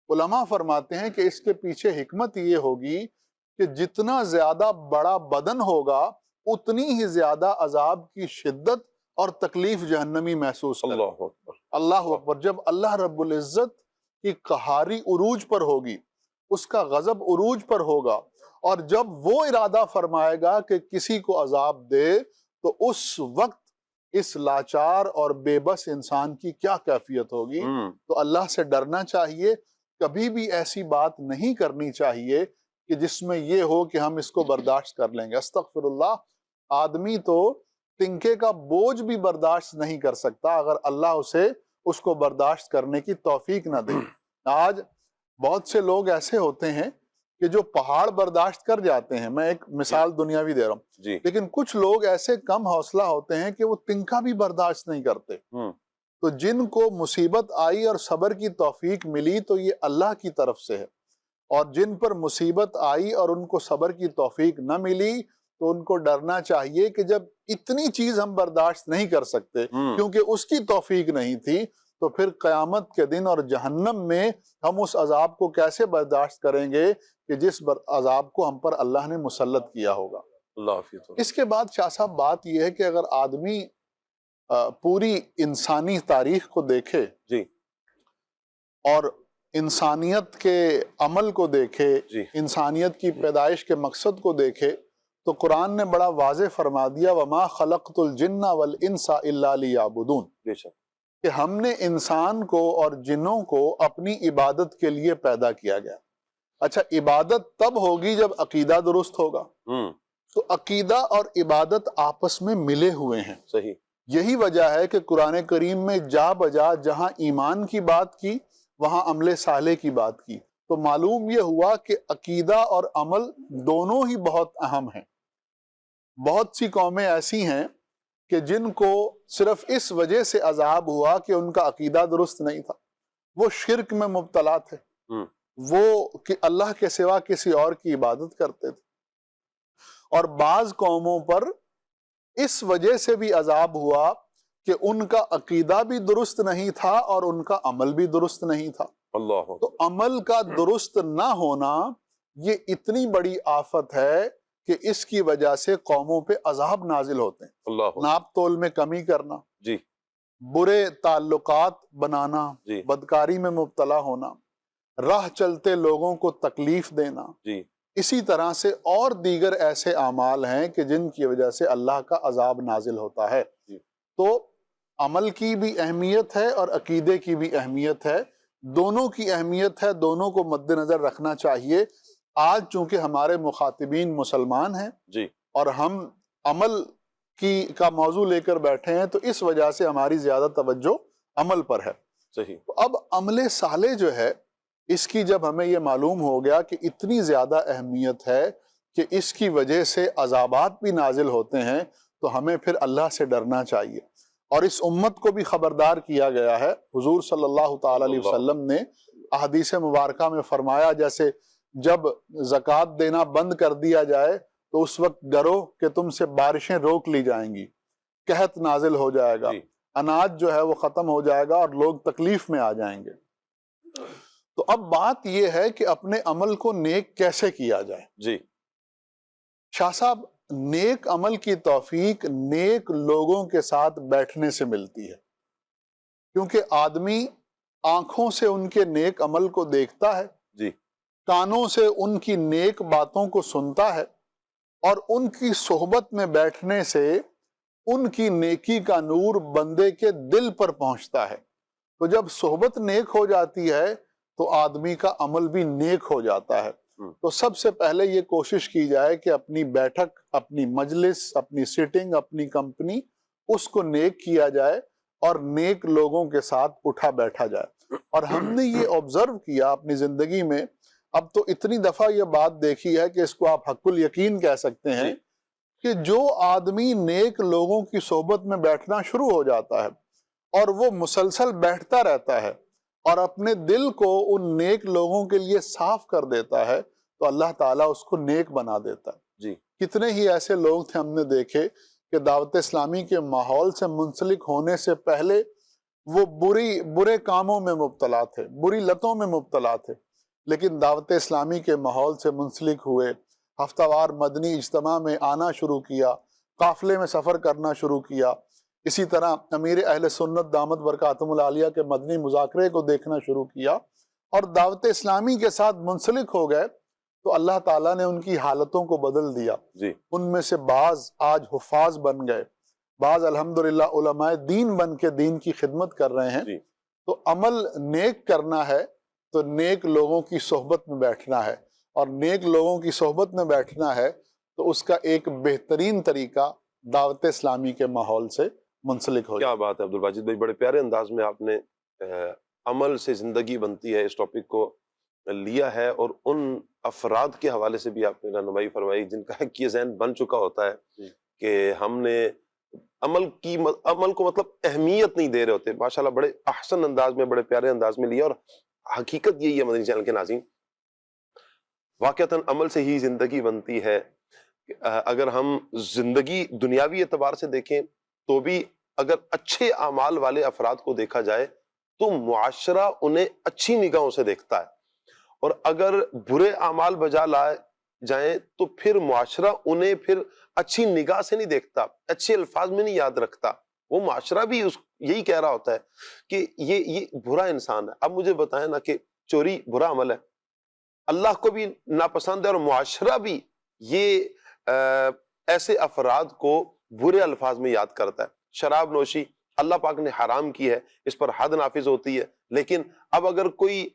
علماء فرماتے ہیں کہ اس کے پیچھے حکمت یہ ہوگی کہ جتنا زیادہ بڑا بدن ہوگا اتنی ہی زیادہ عذاب کی شدت اور تکلیف جہنمی محسوس کرے۔ اللہ اکبر، اللہ اکبر۔ جب اللہ رب العزت کی قہاری عروج پر ہوگی، اس کا غضب عروج پر ہوگا، اور جب وہ ارادہ فرمائے گا کہ کسی کو عذاب دے تو اس وقت اس لاچار اور بے بس انسان کی کیا کیفیت ہوگی۔ تو اللہ سے ڈرنا چاہیے، کبھی بھی ایسی بات نہیں کرنی چاہیے کہ جس میں یہ ہو کہ ہم اس کو برداشت کر لیں گے۔ استغفر اللہ، آدمی تو تنکے کا بوجھ بھی برداشت نہیں کر سکتا اگر اللہ اسے اس کو برداشت کرنے کی توفیق نہ دے۔ آج بہت سے لوگ ایسے ہوتے ہیں کہ جو پہاڑ برداشت کر جاتے ہیں، میں ایک مثال دنیاوی دے رہا ہوں، لیکن کچھ لوگ ایسے کم حوصلہ ہوتے ہیں کہ وہ تنکا بھی برداشت نہیں کرتے۔ تو جن کو مصیبت آئی اور صبر کی توفیق ملی تو یہ اللہ کی طرف سے ہے، اور جن پر مصیبت آئی اور ان کو صبر کی توفیق نہ ملی تو ان کو ڈرنا چاہیے کہ جب اتنی چیز ہم برداشت نہیں کر سکتے کیونکہ اس کی توفیق نہیں تھی، تو پھر قیامت کے دن اور جہنم میں ہم اس عذاب کو کیسے برداشت کریں گے کہ جس عذاب کو ہم پر اللہ نے مسلط کیا ہوگا۔ اس کے بعد شاہ صاحب بات یہ ہے کہ اگر آدمی پوری انسانی تاریخ کو دیکھے اور انسانیت کے عمل کو دیکھے، انسانیت کی پیدائش کے مقصد کو دیکھے، تو قرآن نے بڑا واضح فرما دیا وَمَا خَلَقْتُ الْجِنَّ وَالْإِنسَ إِلَّا لِيَعْبُدُونَ، کہ ہم نے انسان کو اور جنوں کو اپنی عبادت کے لیے پیدا کیا گیا۔ اچھا، عبادت تب ہوگی جب عقیدہ درست ہوگا، تو عقیدہ اور عبادت آپس میں ملے ہوئے ہیں۔ صحیح۔ یہی وجہ ہے کہ قرآن کریم میں جا بجا جہاں ایمان کی بات کی وہاں عمل صالح کی بات کی، تو معلوم یہ ہوا کہ عقیدہ اور عمل دونوں ہی بہت اہم ہیں۔ بہت سی قومیں ایسی ہیں کہ جن کو صرف اس وجہ سے عذاب ہوا کہ ان کا عقیدہ درست نہیں تھا، وہ شرک میں مبتلا تھے، وہ کہ اللہ کے سوا کسی اور کی عبادت کرتے تھے، اور بعض قوموں پر اس وجہ سے بھی عذاب ہوا کہ ان کا عقیدہ بھی درست نہیں تھا اور ان کا عمل بھی درست نہیں تھا۔ تو عمل کا درست نہ ہونا یہ اتنی بڑی آفت ہے کہ اس کی وجہ سے قوموں پہ عذاب نازل ہوتے ہیں۔ ناپ تول میں کمی کرنا، برے تعلقات بنانا، بدکاری میں مبتلا ہونا، راہ چلتے لوگوں کو تکلیف دینا، اسی طرح سے اور دیگر ایسے اعمال ہیں کہ جن کی وجہ سے اللہ کا عذاب نازل ہوتا ہے۔ تو عمل کی بھی اہمیت ہے اور عقیدے کی بھی اہمیت ہے، دونوں کی اہمیت ہے، دونوں کو مد نظر رکھنا چاہیے۔ آج چونکہ ہمارے مخاطبین مسلمان ہیں اور ہم عمل کا موضوع لے کر بیٹھے ہیں تو اس وجہ سے ہماری زیادہ توجہ عمل پر ہے۔ اب عمل صالح جو ہے اس کی جب ہمیں یہ معلوم ہو گیا کہ اتنی زیادہ اہمیت ہے کہ اس کی وجہ سے عذابات بھی نازل ہوتے ہیں، تو ہمیں پھر اللہ سے ڈرنا چاہیے۔ اور اس امت کو بھی خبردار کیا گیا ہے۔ حضور صلی اللہ تعالی علیہ وسلم نے احادیث مبارکہ میں فرمایا جیسے جب زکوٰۃ دینا بند کر دیا جائے تو اس وقت ڈرو کہ تم سے بارشیں روک لی جائیں گی، قحط نازل ہو جائے گا، اناج جو ہے وہ ختم ہو جائے گا اور لوگ تکلیف میں آ جائیں گے۔ تو اب بات یہ ہے کہ اپنے عمل کو نیک کیسے کیا جائے۔ جی شاہ صاحب، نیک عمل کی توفیق نیک لوگوں کے ساتھ بیٹھنے سے ملتی ہے، کیونکہ آدمی آنکھوں سے ان کے نیک عمل کو دیکھتا ہے، جی کانوں سے ان کی نیک باتوں کو سنتا ہے، اور ان کی صحبت میں بیٹھنے سے ان کی نیکی کا نور بندے کے دل پر پہنچتا ہے۔ تو جب صحبت نیک ہو جاتی ہے تو آدمی کا عمل بھی نیک ہو جاتا ہے۔ تو سب سے پہلے یہ کوشش کی جائے کہ اپنی بیٹھک، اپنی مجلس، اپنی سیٹنگ، اپنی کمپنی، اس کو نیک کیا جائے اور نیک لوگوں کے ساتھ اٹھا بیٹھا جائے۔ اور ہم نے یہ آبزرو کیا اپنی زندگی میں، اب تو اتنی دفعہ یہ بات دیکھی ہے کہ اس کو آپ حق الیقین کہہ سکتے ہیں کہ جو آدمی نیک لوگوں کی صحبت میں بیٹھنا شروع ہو جاتا ہے اور وہ مسلسل بیٹھتا رہتا ہے اور اپنے دل کو ان نیک لوگوں کے لیے صاف کر دیتا ہے تو اللہ تعالیٰ اس کو نیک بنا دیتا ہے۔ جی کتنے ہی ایسے لوگ تھے ہم نے دیکھے کہ دعوت اسلامی کے ماحول سے منسلک ہونے سے پہلے وہ برے کاموں میں مبتلا تھے، بری لتوں میں مبتلا تھے، لیکن دعوت اسلامی کے ماحول سے منسلک ہوئے، ہفتہ وار مدنی اجتماع میں آنا شروع کیا، قافلے میں سفر کرنا شروع کیا، اسی طرح امیر اہل سنت دامت برکاتہم العالیہ کے مدنی مذاکرے کو دیکھنا شروع کیا اور دعوت اسلامی کے ساتھ منسلک ہو گئے، تو اللہ تعالیٰ نے ان کی حالتوں کو بدل دیا۔ جی ان میں سے بعض آج حفاظ بن گئے، بعض الحمدللہ علماء دین بن کے دین کی خدمت کر رہے ہیں۔ جی تو عمل نیک کرنا ہے تو نیک لوگوں کی صحبت میں بیٹھنا ہے، اور نیک لوگوں کی صحبت میں بیٹھنا ہے تو اس کا ایک بہترین طریقہ دعوت اسلامی کے ماحول سے منسلک ہو کیا جائے۔ بات ہے عبدالواجد بھائی، بڑے پیارے انداز میں آپ نے عمل سے زندگی بنتی ہے اس ٹاپک کو لیا ہے، اور ان افراد کے حوالے سے بھی آپ نے رہنمائی فرمائی جن کا ایک یہ ذہن بن چکا ہوتا ہے کہ ہم نے عمل کو مطلب اہمیت نہیں دے رہے ہوتے۔ ماشاءاللہ بڑے احسن انداز میں، بڑے پیارے انداز میں لیا، اور حقیقت یہی ہے مدنی چینل کے ناظرین، واقعتاً عمل سے ہی زندگی بنتی ہے۔ اگر ہم زندگی دنیاوی اعتبار سے دیکھیں تو بھی اگر اچھے اعمال والے افراد کو دیکھا جائے تو معاشرہ انہیں اچھی نگاہوں سے دیکھتا ہے، اور اگر برے اعمال بجا لائے جائیں تو پھر معاشرہ انہیں پھر اچھی نگاہ سے نہیں دیکھتا، اچھے الفاظ میں نہیں یاد رکھتا۔ وہ معاشرہ بھی یہی کہہ رہا ہوتا ہے کہ یہ برا انسان ہے۔ اب مجھے بتائیں نا کہ چوری برا عمل ہے، اللہ کو بھی ناپسند ہے، اور معاشرہ بھی یہ ایسے افراد کو برے الفاظ میں یاد کرتا ہے۔ شراب نوشی اللہ پاک نے حرام کی ہے، اس پر حد نافذ ہوتی ہے، لیکن اب اگر کوئی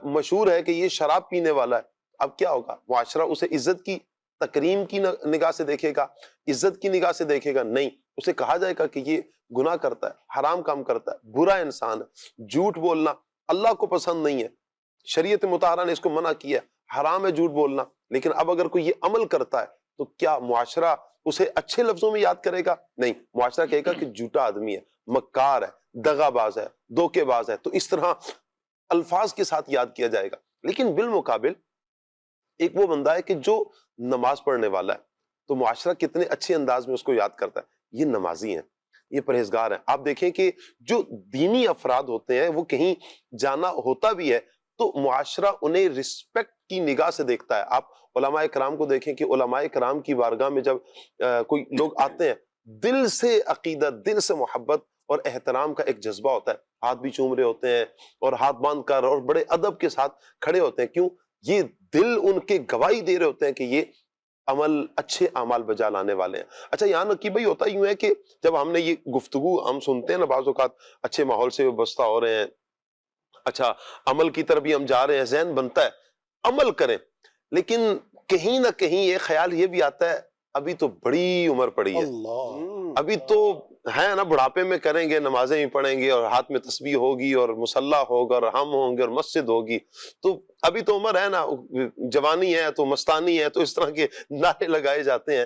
مشہور ہے کہ یہ شراب پینے والا ہے، اب کیا ہوگا؟ معاشرہ اسے عزت کی، تکریم کی نگاہ سے دیکھے گا، عزت کی نگاہ سے دیکھے گا؟ نہیں، اسے کہا جائے گا کہ یہ گناہ کرتا ہے، حرام کام کرتا ہے، برا انسان ہے۔ جھوٹ بولنا اللہ کو پسند نہیں ہے، شریعت مطہرہ نے اس کو منع کیا ہے، حرام ہے جھوٹ بولنا، لیکن اب اگر کوئی یہ عمل کرتا ہے تو کیا معاشرہ اسے اچھے لفظوں میں یاد کرے گا؟ نہیں، معاشرہ کہے گا کہ جھوٹا آدمی ہے، مکار ہے، دغا باز ہے، دھوکے باز ہے۔ تو اس طرح الفاظ کے ساتھ یاد کیا جائے گا۔ لیکن بالمقابل ایک وہ بندہ ہے کہ جو نماز پڑھنے والا ہے، تو معاشرہ کتنے اچھے انداز میں اس کو یاد کرتا ہے، یہ نمازی ہیں، یہ پرہیزگار ہیں۔ آپ دیکھیں کہ جو دینی افراد ہوتے ہیں وہ کہیں جانا ہوتا بھی ہے تو معاشرہ انہیں رسپیکٹ کی نگاہ سے دیکھتا ہے۔ آپ علماء کرام کو دیکھیں کہ علماء کرام کی بارگاہ میں جب کوئی لوگ آتے ہیں، دل سے عقیدت، دل سے محبت اور احترام کا ایک جذبہ ہوتا ہے، ہاتھ بھی چوم رہے ہوتے ہیں اور ہاتھ باندھ کر اور بڑے ادب کے ساتھ کھڑے ہوتے ہیں۔ کیوں؟ یہ دل ان کے گواہی دے رہے ہوتے ہیں کہ یہ عمل اچھے اعمال بجا لانے والے ہیں۔ اچھا یہاں نقی بھائی ہوتا یوں ہے کہ جب ہم نے یہ گفتگو ہم سنتے ہیں نا، بعض اوقات اچھے ماحول سے وابستہ ہو رہے ہیں، اچھا عمل کی طرف بھی ہم جا رہے ہیں، ذہن بنتا ہے عمل کریں، لیکن کہیں نہ کہیں یہ خیال یہ بھی آتا ہے ابھی تو بڑی عمر پڑی ہے، ابھی تو ہے نا، بڑھاپے میں کریں گے، نمازیں بھی پڑھیں گے اور ہاتھ میں تسبیح ہوگی اور مصلی ہوگا اور ہم ہوں گے اور مسجد ہوگی، تو ابھی تو عمر ہے نا، جوانی ہے تو مستانی ہے، تو اس طرح کے نعرے لگائے جاتے ہیں۔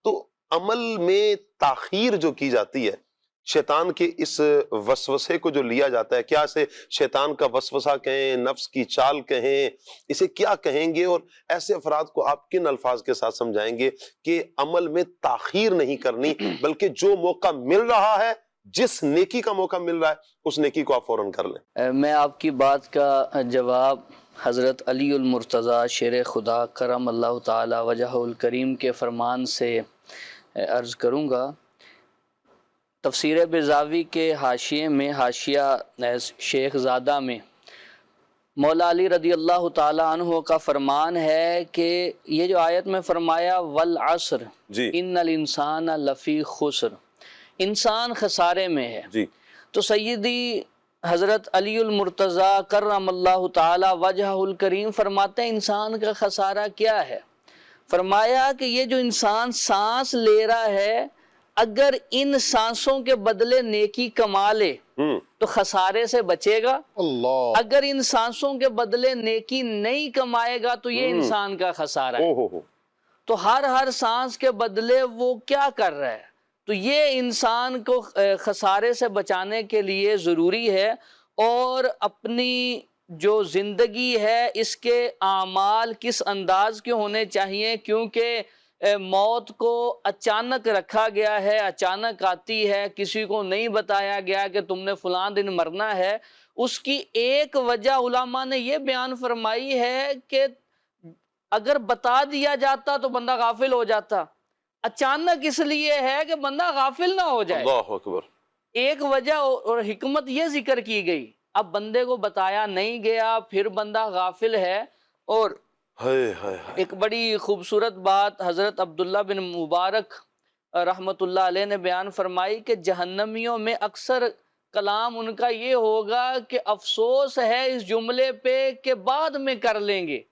تو عمل میں تاخیر جو کی جاتی ہے، شیطان کے اس وسوسے کو جو لیا جاتا ہے، کیا اسے شیطان کا وسوسہ کہیں، نفس کی چال کہیں، اسے کیا کہیں گے؟ اور ایسے افراد کو آپ کن الفاظ کے ساتھ سمجھائیں گے کہ عمل میں تاخیر نہیں کرنی، بلکہ جو موقع مل رہا ہے، جس نیکی کا موقع مل رہا ہے، اس نیکی کو آپ فوراً کر لیں؟ میں آپ کی بات کا جواب حضرت علی المرتضیٰ شیر خدا کرم اللہ تعالی وجہ الکریم کے فرمان سے عرض کروں گا۔ تفسیر بیضاوی کے حاشیے میں، حاشیہ شیخ زادہ میں، مولا علی رضی اللہ تعالی عنہ کا فرمان ہے کہ یہ جو آیت میں فرمایا والعصر ان الانسان لفی خسر، انسان خسارے میں ہے، تو سیدی حضرت علی المرتضیٰ کرم اللہ تعالی وجہ الکریم فرماتے ہیں انسان کا خسارہ کیا ہے؟ فرمایا کہ یہ جو انسان سانس لے رہا ہے، اگر ان سانسوں کے بدلے نیکی کما لے تو خسارے سے بچے گا، اگر ان سانسوں کے بدلے نیکی نہیں کمائے گا تو یہ انسان کا خسارہ ہے۔ تو ہر سانس کے بدلے وہ کیا کر رہا ہے؟ تو یہ انسان کو خسارے سے بچانے کے لیے ضروری ہے، اور اپنی جو زندگی ہے اس کے اعمال کس انداز کے ہونے چاہیے، کیونکہ موت کو اچانک رکھا گیا ہے، اچانک آتی ہے، کسی کو نہیں بتایا گیا کہ تم نے فلاں دن مرنا ہے۔ اس کی ایک وجہ علماء نے یہ بیان فرمائی ہے کہ اگر بتا دیا جاتا تو بندہ غافل ہو جاتا، اچانک اس لیے ہے کہ بندہ غافل نہ ہو جائے۔ اللہ اکبر۔ ایک وجہ اور حکمت یہ ذکر کی گئی، اب بندے کو بتایا نہیں گیا، پھر بندہ غافل ہے۔ اور ایک بڑی خوبصورت بات حضرت عبداللہ بن مبارک رحمت اللہ علیہ نے بیان فرمائی کہ جہنمیوں میں اکثر کلام ان کا یہ ہوگا کہ افسوس ہے اس جملے پہ کہ بعد میں کر لیں گے،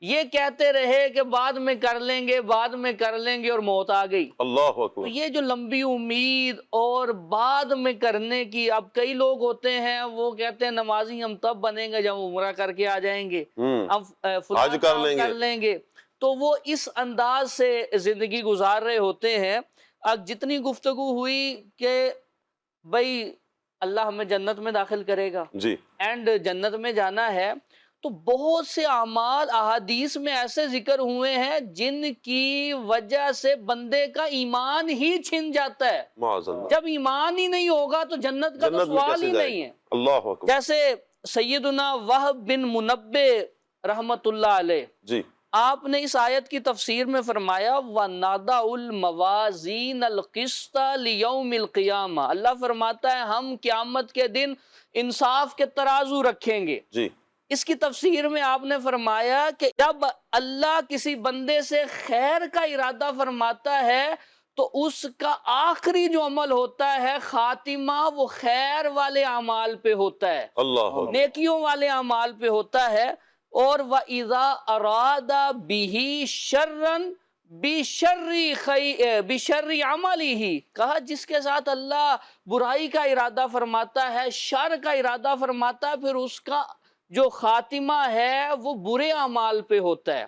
یہ کہتے رہے کہ بعد میں کر لیں گے، بعد میں کر لیں گے، اور موت آ گئی۔ اللہ اکبر۔ تو یہ جو لمبی امید اور بعد میں کرنے کی، اب کئی لوگ ہوتے ہیں وہ کہتے ہیں نمازی ہم تب بنیں گے جب عمرہ کر کے آ جائیں گے، اب فلاں کر لیں گے، تو وہ اس انداز سے زندگی گزار رہے ہوتے ہیں۔ اب جتنی گفتگو ہوئی کہ بھائی اللہ ہمیں جنت میں داخل کرے گا، اینڈ جنت میں جانا ہے، تو بہت سے اعمال احادیث میں ایسے ذکر ہوئے ہیں جن کی وجہ سے بندے کا ایمان ہی چھن جاتا ہے۔ جب ایمان ہی نہیں ہوگا تو جنت کا تو سوال ہی نہیں ہے۔ اللہ اکبر۔ جیسے سیدنا وہب بن منبع رحمت اللہ علیہ، آپ نے اس آیت کی تفسیر میں فرمایا وَنَضَعُ الْمَوَازِينَ الْقِسْطَ لِيَوْمِ الْقِيَامَةِ، اللہ فرماتا ہے ہم قیامت کے دن انصاف کے ترازو رکھیں گے۔ اس کی تفسیر میں آپ نے فرمایا کہ جب اللہ کسی بندے سے خیر کا ارادہ فرماتا ہے تو اس کا آخری جو عمل ہوتا ہے خاتمہ وہ خیر والے اعمال پہ ہوتا ہے، نیکیوں والے اعمال پہ ہوتا ہے۔ اور وَإِذَا أَرَادَ بِهِ شَرًّا بِشَرِّ عَمَلِهِ، کہا جس کے ساتھ اللہ برائی کا ارادہ فرماتا ہے، شر کا ارادہ فرماتا ہے، پھر اس کا جو خاتمہ ہے وہ برے اعمال پہ ہوتا ہے۔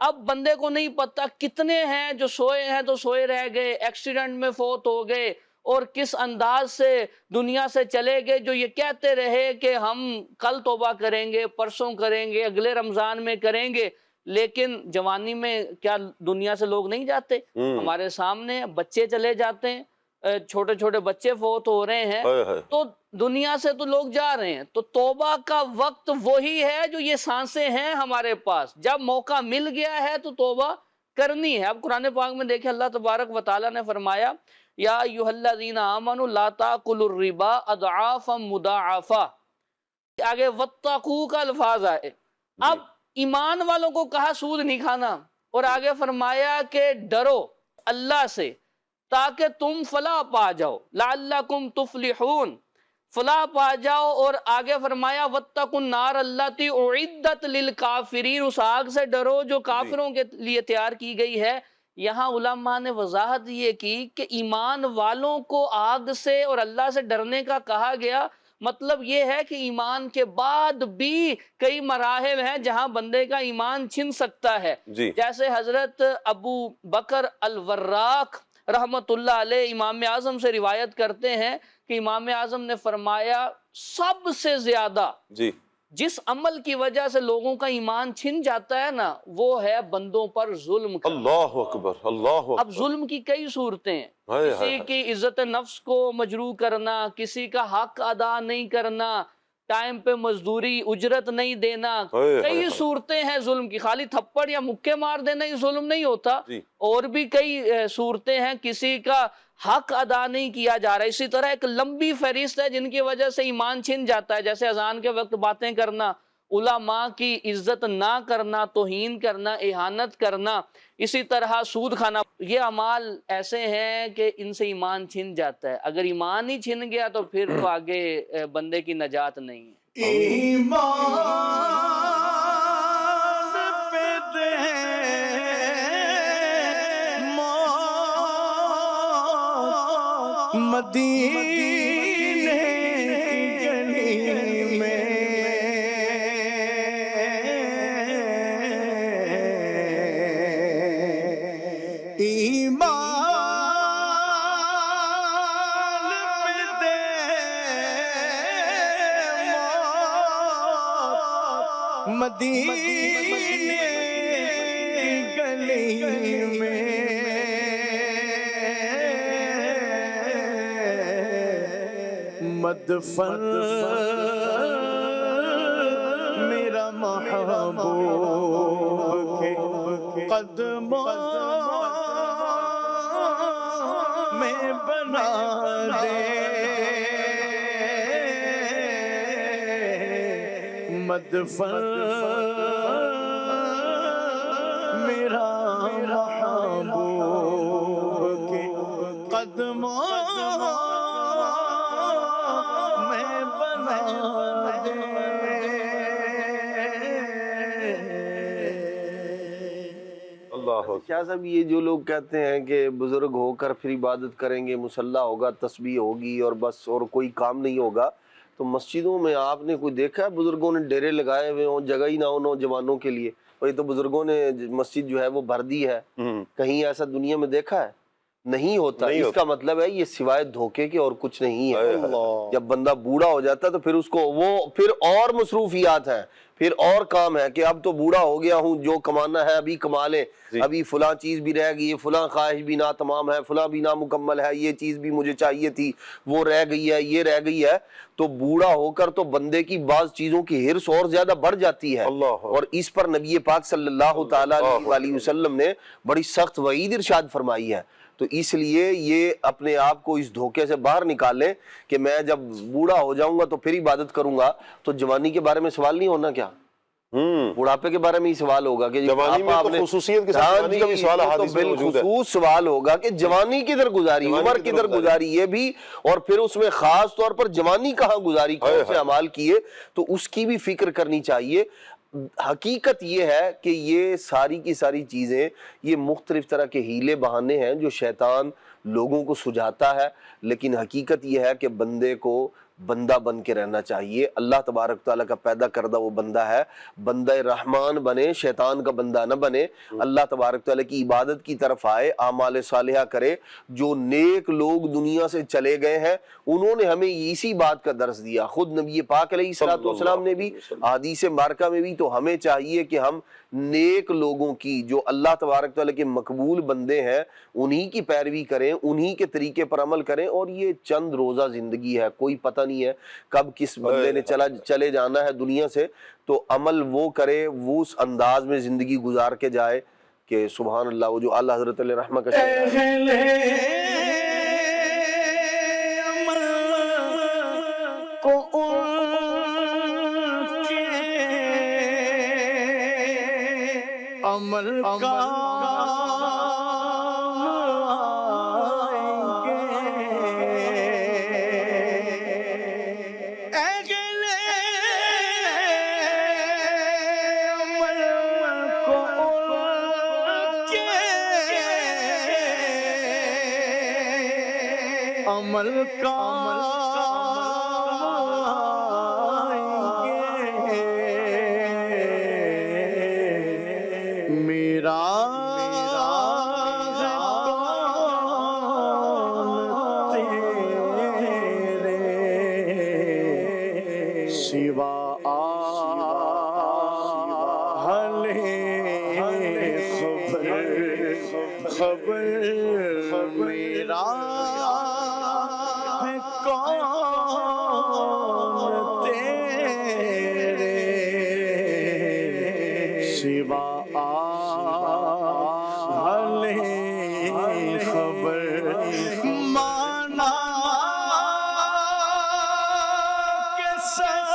اب بندے کو نہیں پتہ کتنے ہیں جو سوئے ہیں تو سوئے رہ گئے، ایکسیڈنٹ میں فوت ہو گئے، اور کس انداز سے دنیا سے چلے گئے، جو یہ کہتے رہے کہ ہم کل توبہ کریں گے، پرسوں کریں گے، اگلے رمضان میں کریں گے، لیکن جوانی میں کیا دنیا سے لوگ نہیں جاتے؟ ہمارے سامنے بچے چلے جاتے ہیں، چھوٹے چھوٹے بچے فوت ہو رہے ہیں، تو دنیا سے تو لوگ جا رہے ہیں۔ تو توبہ کا وقت وہی ہے جو یہ سانسیں ہیں ہمارے پاس، جب موقع مل گیا ہے تو توبہ کرنی ہے۔ اب قرآن پاک میں دیکھیں اللہ تبارک و تعالیٰ نے فرمایا یا ایھا الذین آمنوا لا تاکلوا الربا اضعافا مضاعفا، آگے واتقوا کا الفاظ آئے۔ اب ایمان والوں کو کہا سود نہیں کھانا، اور آگے فرمایا کہ ڈرو اللہ سے تاکہ تم فلاح پا جاؤ، لعلکم تفلحون، فلاح پا جاؤ۔ اور آگے فرمایا واتقوا النار التی اعدت للکافرین، اس آگ سے ڈرو جو کافروں کے لیے تیار کی گئی ہے۔ یہاں علماء نے وضاحت یہ کی کہ ایمان والوں کو آگ سے اور اللہ سے ڈرنے کا کہا گیا، مطلب یہ ہے کہ ایمان کے بعد بھی کئی مراحل ہیں جہاں بندے کا ایمان چھن سکتا ہے۔ جیسے حضرت ابو بکر الوراق رحمت اللہ علیہ امام اعظم سے روایت کرتے ہیں کہ امام اعظم نے فرمایا سب سے زیادہ جی جس عمل کی وجہ سے لوگوں کا ایمان چھن جاتا ہے نا، وہ ہے بندوں پر ظلم کرنا۔ اللہ اکبر، اللہ اب اکبر۔ ظلم کی کئی صورتیں ہیں، ہائے کسی ہائے کی عزت نفس کو مجروح کرنا، کسی کا حق ادا نہیں کرنا، ٹائم پہ مزدوری اجرت نہیں دینا، ہائے کئی ہائے۔ صورتیں ہیں ظلم کی۔ خالی تھپڑ یا مکے مار دینا ہی ظلم نہیں ہوتا، جی اور بھی کئی صورتیں ہیں کسی کا حق ادا نہیں کیا جا رہا۔ اسی طرح ایک لمبی فہرست ہے جن کی وجہ سے ایمان چھن جاتا ہے، جیسے اذان کے وقت باتیں کرنا، علماء کی عزت نہ کرنا، توہین کرنا، اہانت کرنا، اسی طرح سود کھانا۔ یہ اعمال ایسے ہیں کہ ان سے ایمان چھن جاتا ہے۔ اگر ایمان ہی چھن گیا تو پھر تو آگے بندے کی نجات نہیں ہے۔ ایمان پہ دے موت مدینے کی گلی میں، ایمان پہ دے موت مدینے کی گلی میں، مدفن میرا محبوب کے قدموں میں بنا دے، مدفن میرا محبوب کے قدموں میں بنا دے۔ اللہ اکبر۔ کیا صاحب یہ جو لوگ کہتے ہیں کہ بزرگ ہو کر پھر عبادت کریں گے، مصلی ہوگا، تسبیح ہوگی اور بس اور کوئی کام نہیں ہوگا، تو مسجدوں میں آپ نے کوئی دیکھا ہے بزرگوں نے ڈیرے لگائے ہوئے ہوں، جگہ ہی نہ ہو نوجوانوں کے لیے؟ اور یہ تو بزرگوں نے مسجد جو ہے وہ بھر دی ہے، کہیں ایسا دنیا میں دیکھا ہے؟ نہیں ہوتا۔ اس کا مطلب ہے یہ سوائے دھوکے کے اور کچھ نہیں ہے۔ جب بندہ بوڑھا ہو جاتا ہے تو پھر اس کو وہ پھر اور مصروفیات ہیں، پھر اور کام ہے کہ اب تو بوڑھا ہو گیا ہوں، جو کمانا ہے ابھی کما لیں، ابھی فلاں چیز بھی رہ گئی ہے، فلاں خواہش بھی ناتمام ہے، فلاں بھی نامکمل ہے، یہ چیز بھی مجھے چاہیے تھی، وہ رہ گئی ہے، یہ رہ گئی ہے۔ تو بوڑھا ہو کر تو بندے کی بعض چیزوں کی ہرس اور زیادہ بڑھ جاتی ہے، اور اس پر نبی پاک صلی اللہ تعالیٰ علیہ وسلم نے بڑی سخت وعید ارشاد فرمائی ہے۔ تو اس لیے یہ اپنے آپ کو اس دھوکے سے باہر نکالیں کہ میں جب بوڑھا ہو جاؤں گا تو پھر عبادت کروں گا، تو جوانی کے بارے میں سوال نہیں ہونا کیا؟ بڑھاپے کے بارے میں ہی سوال ہوگا کہ جوانی میں تو خصوصیت کے ساتھ جوانی کا بھی سوال حدیث میں موجود ہے، بالخصوص سوال ہوگا کہ جوانی کدھر گزاری، عمر کدھر گزاری، یہ بھی، اور پھر اس میں خاص طور پر جوانی کہاں گزاری، کون سے اعمال کیے، تو اس کی بھی فکر کرنی چاہیے۔ حقیقت یہ ہے کہ یہ ساری کی ساری چیزیں یہ مختلف طرح کے ہیلے بہانے ہیں جو شیطان لوگوں کو سجھاتا ہے، لیکن حقیقت یہ ہے کہ بندے کو بندہ بن کے رہنا چاہیے۔ اللہ تبارک تعالیٰ کا پیدا کردہ وہ بندہ ہے، بندہ رحمان بنے، شیطان کا بندہ نہ بنے، اللہ تبارک تعالیٰ کی عبادت کی طرف آئے، اعمال صالحہ کرے۔ جو نیک لوگ دنیا سے چلے گئے ہیں انہوں نے ہمیں اسی بات کا درس دیا، خود نبی پاک علیہ الصلوۃ والسلام نے بھی، احادیث مبارکہ میں بھی۔ تو ہمیں چاہیے کہ ہم نیک لوگوں کی، جو اللہ تبارک تعالیٰ کے مقبول بندے ہیں، انہی کی پیروی کریں، انہی کے طریقے پر عمل کریں۔ اور یہ چند روزہ زندگی ہے، کوئی پتہ نہیں ہے کب کس بندے نے چلے جانا ہے دنیا سے، تو عمل وہ کرے، وہ اس انداز میں زندگی گزار کے جائے کہ سبحان اللہ۔ وہ جو اعلیٰ حضرت علیہ رحمہ کا عمل کا عمل کا میرا سوا خبر میرا ہے کون تیرے سوا خبر مانا کے ساتھ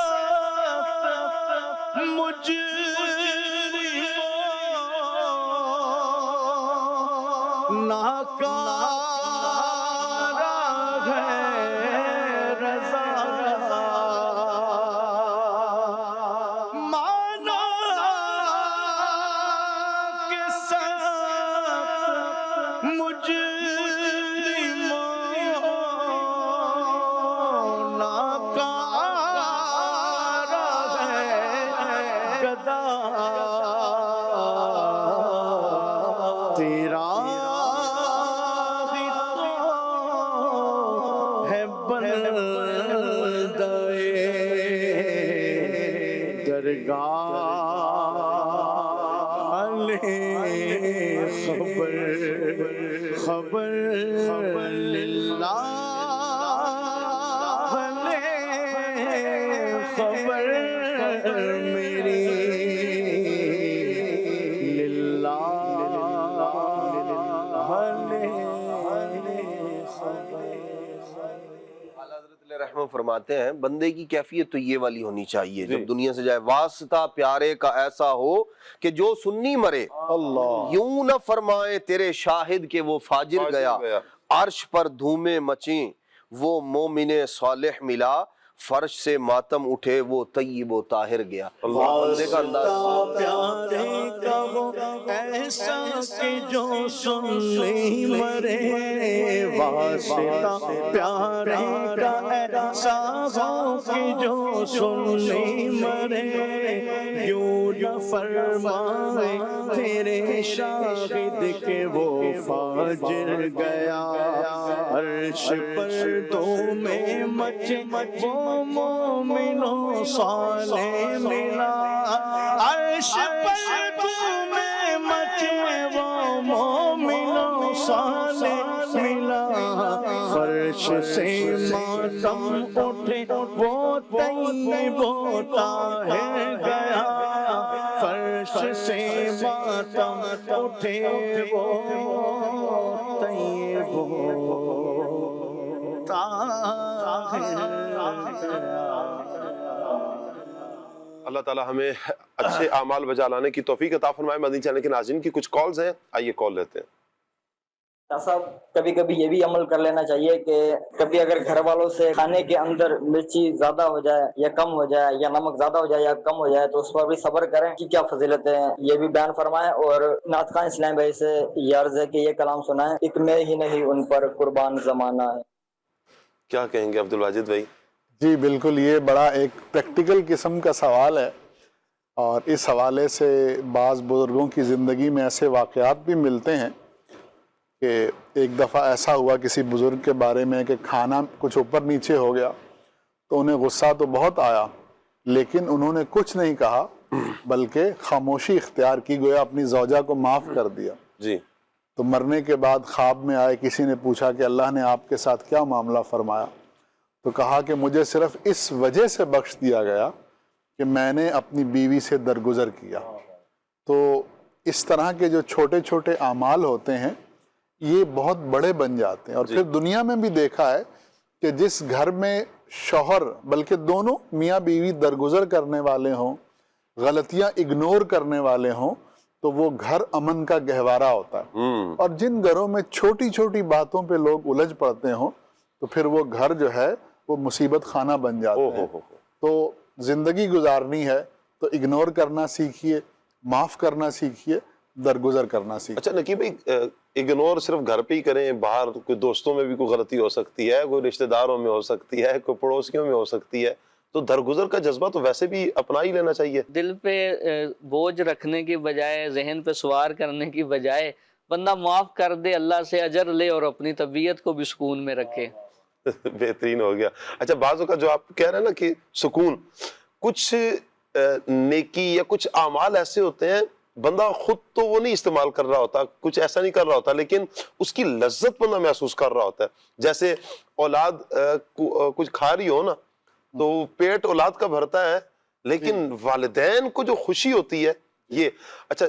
ناکارہ ہے رضا مانا کے ساتھ مجرموں ناکارہ ہے گدا تیرا خبر للہ خبر میری للہ رحمہ فرماتے ہیں بندے کی کیفیت تو یہ والی ہونی چاہیے جب دنیا سے جائے، واسطہ پیارے کا ایسا ہو کہ جو سنی مرے، اللہ یوں نہ فرمائے تیرے شاہد کہ وہ فاجر گیا، عرش پر دھومیں مچیں وہ مومن صالح ملا، فرش سے ماتم اٹھے وہ طیب و طاہر گیا۔ بندے کا انداز پیارے کا وہ ایسا کہ جو سنی مرے، واسطہ پیارے کا ایسا ہو کہ جو سنی مرے، یوں نہ فرمائے تیرے شاہد کہ وہ فاجر گیا، عرش پر دھومیں مچے وہ مومنوں صالح ملا، عرش پر دھومیں مچے وہ مومنوں صالح ملا، فرش سے ماتم اٹھے وہ طیب و طاہر گیا، فرش سے ماتم اٹھے وہ طیب و طاہر۔ اللہ تعالی ہمیں اچھے اعمال بجا لانے کی توفیق عطا فرمائے۔ مدنی چینل کے ناظرین کی کچھ کالز ہیں، آئیے کال لیتے ہیں۔ صاحب کبھی کبھی یہ بھی عمل کر لینا چاہیے کہ کبھی اگر گھر والوں سے کھانے کے اندر مرچی زیادہ ہو جائے یا کم ہو جائے یا نمک زیادہ ہو جائے یا کم ہو جائے تو اس پر بھی صبر کریں کہ کیا فضیلتیں ہیں یہ بھی بیان فرمائیں، اور نعت خواں اسلام بھائی سے یہ عرض ہے کہ یہ کلام سنائیں، ایک میں ہی نہیں ان پر قربان زمانہ ہے۔ کیا کہیں گے عبد الواجد بھائی؟ جی بالکل، یہ بڑا ایک پریکٹیکل قسم کا سوال ہے، اور اس حوالے سے بعض بزرگوں کی زندگی میں ایسے واقعات بھی ملتے ہیں کہ ایک دفعہ ایسا ہوا کسی بزرگ کے بارے میں کہ کھانا کچھ اوپر نیچے ہو گیا تو انہیں غصہ تو بہت آیا، لیکن انہوں نے کچھ نہیں کہا بلکہ خاموشی اختیار کی، گویا اپنی زوجہ کو معاف کر دیا۔ جی تو مرنے کے بعد خواب میں آئے، کسی نے پوچھا کہ اللہ نے آپ کے ساتھ کیا معاملہ فرمایا؟ تو کہا کہ مجھے صرف اس وجہ سے بخش دیا گیا کہ میں نے اپنی بیوی سے درگزر کیا۔ تو اس طرح کے جو چھوٹے چھوٹے اعمال ہوتے ہیں یہ بہت بڑے بن جاتے ہیں، اور پھر دنیا میں بھی دیکھا ہے کہ جس گھر میں شوہر بلکہ دونوں میاں بیوی درگزر کرنے والے ہوں، غلطیاں اگنور کرنے والے ہوں، تو وہ گھر امن کا گہوارہ ہوتا ہے، اور جن گھروں میں چھوٹی چھوٹی باتوں پہ لوگ الجھ پڑتے ہوں تو پھر وہ گھر جو ہے وہ مصیبت خانہ بن جاتے ہیں۔ تو زندگی گزارنی ہے تو اگنور کرنا سیکھیے، معاف کرنا سیکھیے، درگزر کرنا سیکھیے۔ اچھا نقیب بھائی، اگنور صرف گھر پہ ہی کریں؟ باہر کوئی دوستوں میں بھی کوئی غلطی ہو سکتی ہے، کوئی رشتہ داروں میں ہو سکتی ہے، کوئی پڑوسیوں میں ہو سکتی ہے، تو درگزر کا جذبہ تو ویسے بھی اپنا ہی لینا چاہیے۔ دل پہ بوجھ رکھنے کی بجائے، ذہن پہ سوار کرنے کی بجائے بندہ معاف کر دے، اللہ سے اجر لے اور اپنی طبیعت کو بھی سکون میں رکھے۔ بہترین ہو گیا۔ اچھا بعض اوقات جو آپ کہہ رہے ہیں نا کہ سکون، کچھ نیکی یا کچھ اعمال ایسے ہوتے ہیں بندہ خود تو وہ نہیں استعمال کر رہا ہوتا, کچھ ایسا نہیں کر رہا ہوتا, لیکن اس کی لذت بندہ محسوس کر رہا ہوتا ہے. جیسے اولاد کچھ کھا رہی ہو نا تو پیٹ اولاد کا بھرتا ہے, لیکن والدین کو جو خوشی ہوتی ہے یہ. اچھا,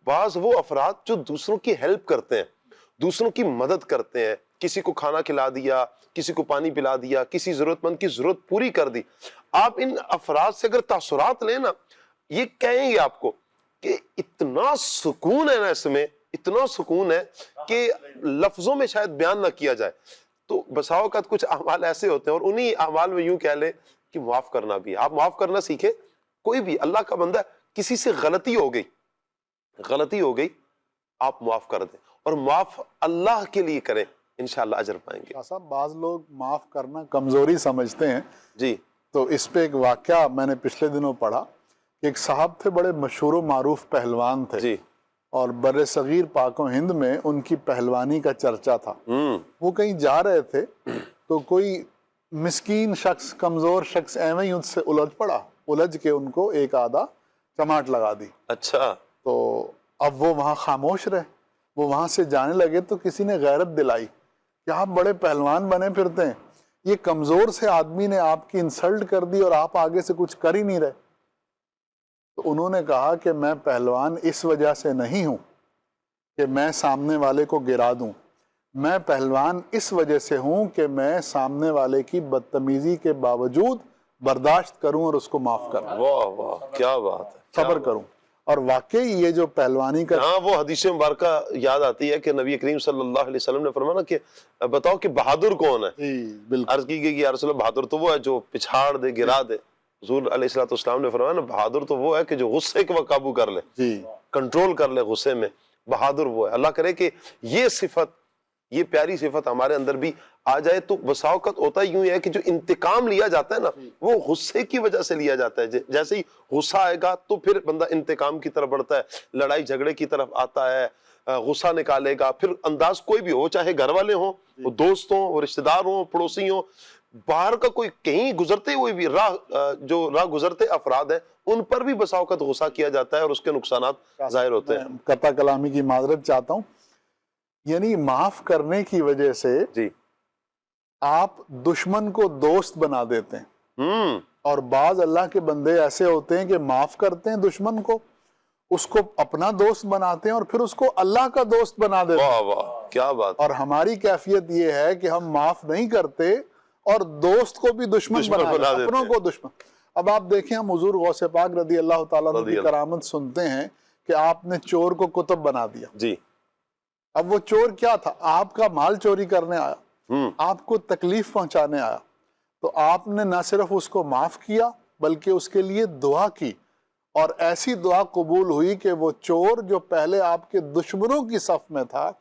بعض وہ افراد جو دوسروں کی ہیلپ کرتے ہیں, دوسروں کی مدد کرتے ہیں, کسی کو کھانا کھلا دیا, کسی کو پانی پلا دیا, کسی ضرورت مند کی ضرورت پوری کر دی, آپ ان افراد سے اگر تاثرات لیں نا, یہ کہیں گے آپ کو کہ اتنا سکون ہے نا اس میں, اتنا سکون ہے کہ لفظوں میں شاید بیان نہ کیا جائے. تو بسا اوقات کچھ اعمال ایسے ہوتے ہیں, اور انہی اعمال میں یوں کہہ لے کہ معاف کرنا بھی, آپ معاف کرنا سیکھیں. کوئی بھی اللہ کا بندہ, کسی سے غلطی ہو گئی, آپ معاف کر دیں, اور معاف اللہ کے لیے کریں, انشاءاللہ اجر پائیں گے. صاحب بعض لوگ معاف کرنا کمزوری سمجھتے ہیں جی, تو اس پہ ایک واقعہ میں نے پچھلے دنوں پڑھا. ایک صاحب تھے, بڑے مشہور و معروف پہلوان تھے جی, اور بر صغیر پاک و ہند میں ان کی پہلوانی کا چرچا تھا. وہ کہیں جا رہے تھے تو کوئی مسکین شخص, کمزور شخص ایویں ہی ان سے الجھ پڑا, الجھ کے ان کو ایک آدھا چماٹ لگا دی. اچھا, تو اب وہ وہاں خاموش رہے. وہ وہاں سے جانے لگے تو کسی نے غیرت دلائی کہ آپ بڑے پہلوان بنے پھرتے ہیں, یہ کمزور سے آدمی نے آپ کی انسلٹ کر دی اور آپ آگے سے کچھ کر ہی نہیں رہے. تو انہوں نے کہا کہ میں پہلوان اس وجہ سے نہیں ہوں کہ میں سامنے والے کو گرا دوں, میں پہلوان اس وجہ سے ہوں کہ میں سامنے والے کی بدتمیزی کے باوجود برداشت کروں اور اس کو معاف کروں. واہ واہ, کیا بات ہے, صبر کروں. اور واقعی یہ جو پہلوانی کا, ہاں وہ حدیث مبارکہ یاد آتی ہے کہ نبی کریم صلی اللہ علیہ وسلم نے فرمایا کہ بتاؤ کہ بہادر کون ہے. بالکل عرض کی گئی کہ یا رسول اللہ, بہادر تو وہ ہے جو پچھاڑ دے, گرا دے. حضور علیہ السلام نے فرمایا نا, بہادر تو وہ ہے کہ جو غصے کو قابو کر لے, جی, کنٹرول کر لے غصے میں, بہادر وہ ہے. اللہ کرے کہ یہ صفت, یہ پیاری صفت ہمارے اندر بھی آ جائے. تو بسا اوقات ہوتا یوں ہے کہ جو انتقام لیا جاتا ہے نا, وہ غصے کی وجہ سے لیا جاتا ہے. جیسے ہی غصہ آئے گا تو پھر بندہ انتقام کی طرف بڑھتا ہے, لڑائی جھگڑے کی طرف آتا ہے, غصہ نکالے گا. پھر انداز کوئی بھی ہو, چاہے گھر والے ہوں, وہ دوست ہوں, وہ رشتہ دار ہوں, پڑوسی ہوں, باہر کا کوئی کہیں گزرتے ہوئے بھی جو راہ گزرتے افراد ہیں, ان پر بھی بسا اوقات غصہ کیا جاتا ہے اور اس کے نقصانات ظاہر ہوتے ہیں. قطع کلامی کی معذرت چاہتا ہوں. یعنی معاف کرنے کی وجہ سے جی, آپ دشمن کو دوست بنا دیتے ہیں. اور بعض اللہ کے بندے ایسے ہوتے ہیں کہ معاف کرتے ہیں دشمن کو, اس کو اپنا دوست بناتے ہیں اور پھر اس کو اللہ کا دوست بنا دیتے ہیں. واہ واہ, کیا بات. اور ہماری کیفیت یہ ہے کہ ہم معاف نہیں کرتے اور دوست کو بھی دشمن بنا دیتے ہیں, اپنوں کو دشمن. اب آپ دیکھیں, ہم حضور غوث پاک رضی اللہ تعالیٰ عنہ کی کرامت سنتے ہیں کہ آپ نے چور کو کتب بنا دیا. جی, اب وہ چور کیا تھا, آپ کا مال چوری کرنے آیا, آپ کو تکلیف پہنچانے آیا. تو آپ نے نہ صرف اس کو معاف کیا بلکہ اس کے لیے دعا کی, اور ایسی دعا قبول ہوئی کہ وہ چور جو پہلے آپ کے دشمنوں کی صف میں تھا,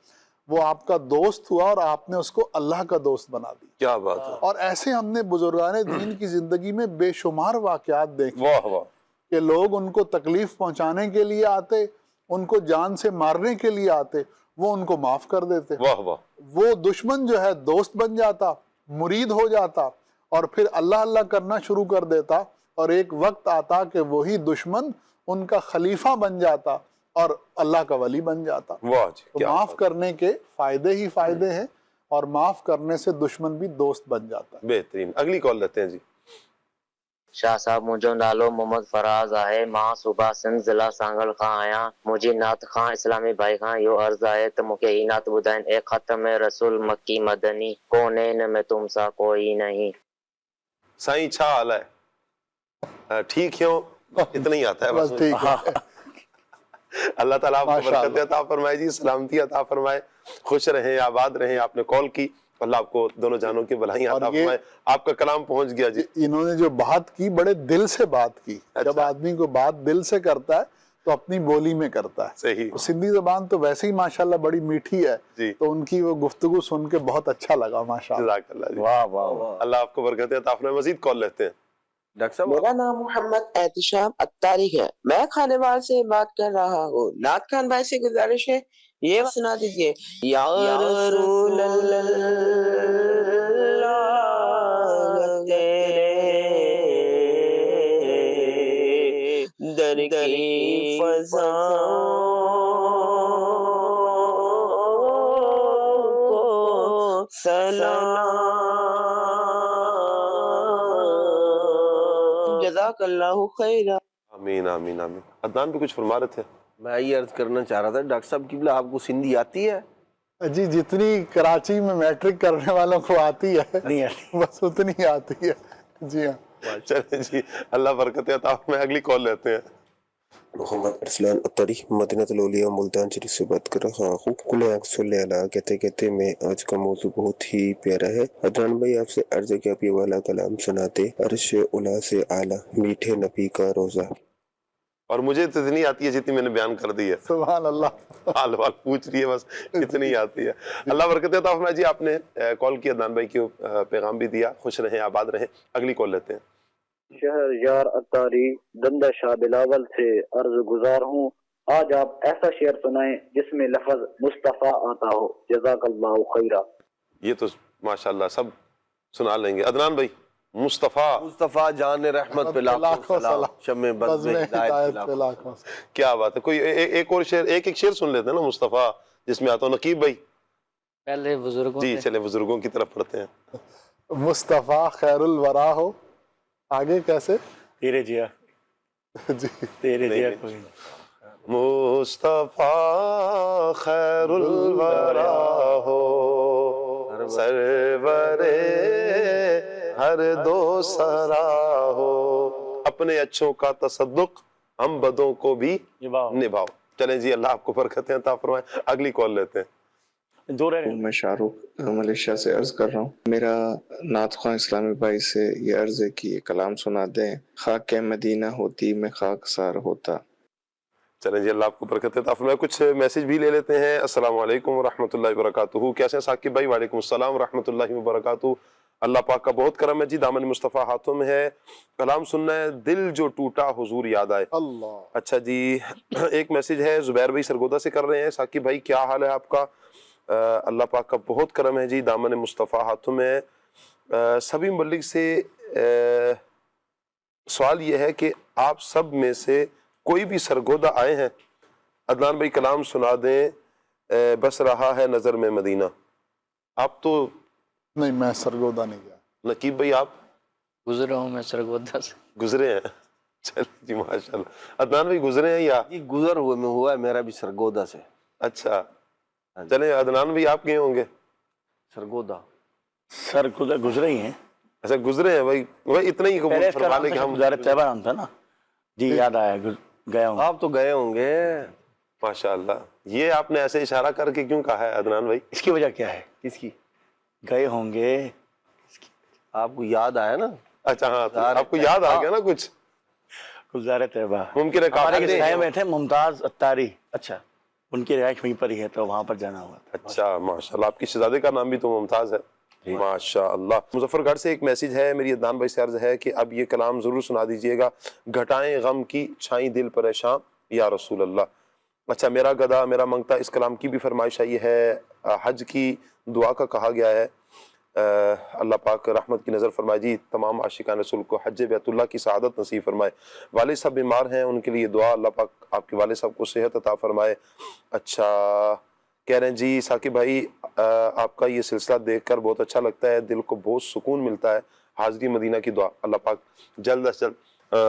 وہ آپ کا دوست ہوا اور آپ نے اس کو اللہ کا دوست بنا دیا. کیا بات ہے. اور ایسے ہم نے بزرگان دین کی زندگی میں بے شمار واقعات دیکھے واہ واہ, کہ لوگ ان کو تکلیف پہنچانے کے لیے آتے, ان کو جان سے مارنے کے لیے آتے, وہ ان کو معاف کر دیتے. واہ واہ, وہ دشمن جو ہے دوست بن جاتا, مرید ہو جاتا, اور پھر اللہ اللہ کرنا شروع کر دیتا, اور ایک وقت آتا کہ وہی دشمن ان کا خلیفہ بن جاتا اور اللہ کا ولی بن جاتا. واہ جی, تو معاف کرنے کے فائدے ہی فائدے ہیں, اور معاف کرنے سے دشمن بھی دوست بن جاتا ہے. بہترین. اگلی کال لیتے ہیں جی. شاہ صاحب مجھو نالو محمد فراز ہے, ماں صوبہ سندھ ضلع سانگل خان آیا. مجھے نعت خان اسلامی بھائی خان یو عرض ہے تو مکے ہی نعت بدائن, اے ختم رسول مکی مدنی, کونین میں تم سا کوئی نہیں. سائیں چھا حال ہے, ٹھیک ہو, اتنا ہی آتا ہے بس. ٹھیک ہے. اللہ تعالیٰ آپ کو برکت عطا فرمائے جی, سلامتی عطا فرمائے, خوش رہیں, آباد رہیں. آپ نے کال کی, اللہ آپ کو دونوں جانوں کی بھلائیں عطا فرمائے. آپ کا کلام پہنچ گیا جی. انہوں نے جو بات کی بڑے دل سے بات کی. جب آدمی کو بات دل سے کرتا ہے تو اپنی بولی میں کرتا ہے. صحیح. سندھی زبان تو ویسے ہی ماشاءاللہ بڑی میٹھی ہے جی, تو ان کی وہ گفتگو سن کے بہت اچھا لگا ماشاءاللہ. جزاک اللہ جی. واہ واہ واہ. اللہ آپ کو برکت عطا فرمائے. مزید کال لیتے ہیں. ڈاکٹر صاحب, میرا نام محمد احتشام اتاری ہے, میں کھانے وال سے بات کر رہا ہوں. نعت خان بھائی سے گزارش ہے, یہ سنا دیجئے. یا رسول اللہ تیرے در کی فضا کو سلام. جزاک اللہ خیرا. آمین آمین آمین. عدنان بھی کچھ فرما رہے تھے. میں یہ عرض کرنا چاہ رہا تھا ڈاکٹر صاحب قبلہ آپ کو سندھی آتی ہے؟ جی جتنی کراچی میں میٹرک کرنے والوں کو آتی ہے بس اتنی آتی ہے. جی ہاں چلیں جی اللہ برکت عطا فرمائے. اگلی کال لیتے ہیں. محمد ارسلان اتری مدینہ الاولیاء ملتان شریف سے بات کر رہا ہوں. کل صلی اللہ کہتے کہتے میں آج کا موضوع بہت ہی پیارا ہے. عدنان بھائی آپ سے عرض ہے کہ آپ یہ والا کلام سناتے. عرش اولا سے اعلیٰ میٹھے نبی کا روزہ. اور مجھے تو اتنی آتی ہے جتنی میں نے بیان کر دی ہے. سبحان اللہ. حال وال پوچھ رہی ہے بس اتنی آتی ہے. اللہ برکت عطا فرمائے. جی آپ نے کال کیا عدنان بھائی کی پیغام بھی دیا. خوش رہیں آباد رہیں. اگلی کال لیتے ہیں. شہر یار اتاری دندہ شاہ بلاول سے عرض گزار ہوں. آج آپ ایسا شعر سنائیں جس میں لفظ مصطفیٰ آتا ہو. جزاک اللہ خیرہ. یہ تو ماشاءاللہ سب سنا لیں گے. عدنان بھائی مصطفیٰ جان رحمت پہ لاکھوں سلام. شمع بزم ہدایت پہ لاکھوں. کیا بات ہے. کوئی ایک اور شعر ایک شعر سن لیتے ہیں نا مصطفیٰ جس میں آتا ہوں. نقیب بھائی پہلے بزرگوں جی چلے بزرگوں کی طرف پڑھتے ہیں. مصطفیٰ خیر الورا ہو. آگے کیسے؟ تیرے جیا جی تیرے جیا کوئی مصطفیٰ خیر الورا ہو سرور ہر دو سرا ہو. اپنے اچھوں کا تصدق ہم بدوں کو بھی نبھاؤ. چلیں جی اللہ آپ کو برکتیں عطا فرمائے. اگلی کال لیتے ہیں. میں شاہ رخ ملیشیا سے عرض کر رہا ہوں. میرا نعت خواہ اسلامی بھائی سے یہ عرض ہے کہ یہ کلام سنا دیں. خاک مدینہ ہوتی میں خاک سار ہوتا. چلیں جی اللہ آپ کو برکت عطا فرمائے. کچھ میسج بھی لے لیتے ہیں. السلام علیکم ورحمۃ اللہ وبرکاتہ. کیسے ہیں ثاقب بھائی؟ وعلیکم السلام ورحمۃ اللہ وبرکاتہ. اللہ پاک کا بہت کرم ہے جی. دامن مصطفیٰ ہاتھوں میں ہے. کلام سننا ہے. دل جو ٹوٹا حضور یاد آئے. اللہ. اچھا جی ایک میسج ہے زبیر بھائی سرگودا سے کر رہے ہیں. ثاقب بھائی کیا حال ہے آپ کا؟ اللہ پاک کا بہت کرم ہے جی. دامن مصطفیٰ ہاتھوں میں. سبھی مبلغ سے سوال یہ ہے کہ آپ سب میں سے کوئی بھی سرگودا آئے ہیں؟ عدنان بھائی کلام سنا دیں. بس رہا ہے نظر میں مدینہ. آپ تو نہیں میں سرگودا نہیں گیا. نقیب بھائی آپ گزرا ہوں میں سرگودا سے. گزرے ہیں. چل جی ماشاءاللہ. عدنان بھائی گزرے ہیں یا یہ گزر ہوئے میں ہوا ہے میرا بھی سرگودا سے. اچھا چلیں عدنان بھائی آپ گئے ہوں گے سرگودا. سرگودا گزرے ہی ہیں. اچھا گزرے ہیں بھائی. بھائی اتنا ہی قبول فرما لیں کہ ہم گزارے طیبہ نام تھا نا جی. یاد آیا گیا ہوں. آپ تو گئے ہوں گے ماشاءاللہ. یہ آپ نے ایسے اشارہ کر کے کیوں کہا ہے عدنان بھائی؟ اس کی وجہ کیا ہے؟ کس کی؟ گئے ہوں گے. آپ کو یاد آیا نا. اچھا ہاں آپ کو یاد آ گیا نا کچھ. گلزار طیبہ ممکن ہے ہمارے سائے میں تھے ممتاز اتاری. اچھا ان کی رہائش وہیں پر ہی ہے تو وہاں پر جانا ہوا. اچھا ماشاءاللہ. آپ کی شہزادے کا نام بھی تو ممتاز ہے. ماشاءاللہ. مظفر گڑھ سے ایک میسج ہے. میری عدنان بھائی سے عرض ہے کہ اب یہ کلام ضرور سنا دیجئے گا. گھٹائیں غم کی چھائیں دل پریشاں یا رسول اللہ. اچھا میرا گدا میرا منگتا. اس کلام کی بھی فرمائش آئی ہے. حج کی دعا کا کہا گیا ہے. اللہ پاک رحمت کی نظر فرمائے جی. تمام عاشقان رسول کو حج بیت اللہ کی سعادت نصیب فرمائے. والد صاحب بیمار ہیں ان کے لیے دعا. اللہ پاک آپ کے والد صاحب کو صحت عطا فرمائے. اچھا کہہ رہے ہیں جی ثاقب بھائی آپ کا یہ سلسلہ دیکھ کر بہت اچھا لگتا ہے. دل کو بہت سکون ملتا ہے. حاضری مدینہ کی دعا. اللہ پاک جلد از جلد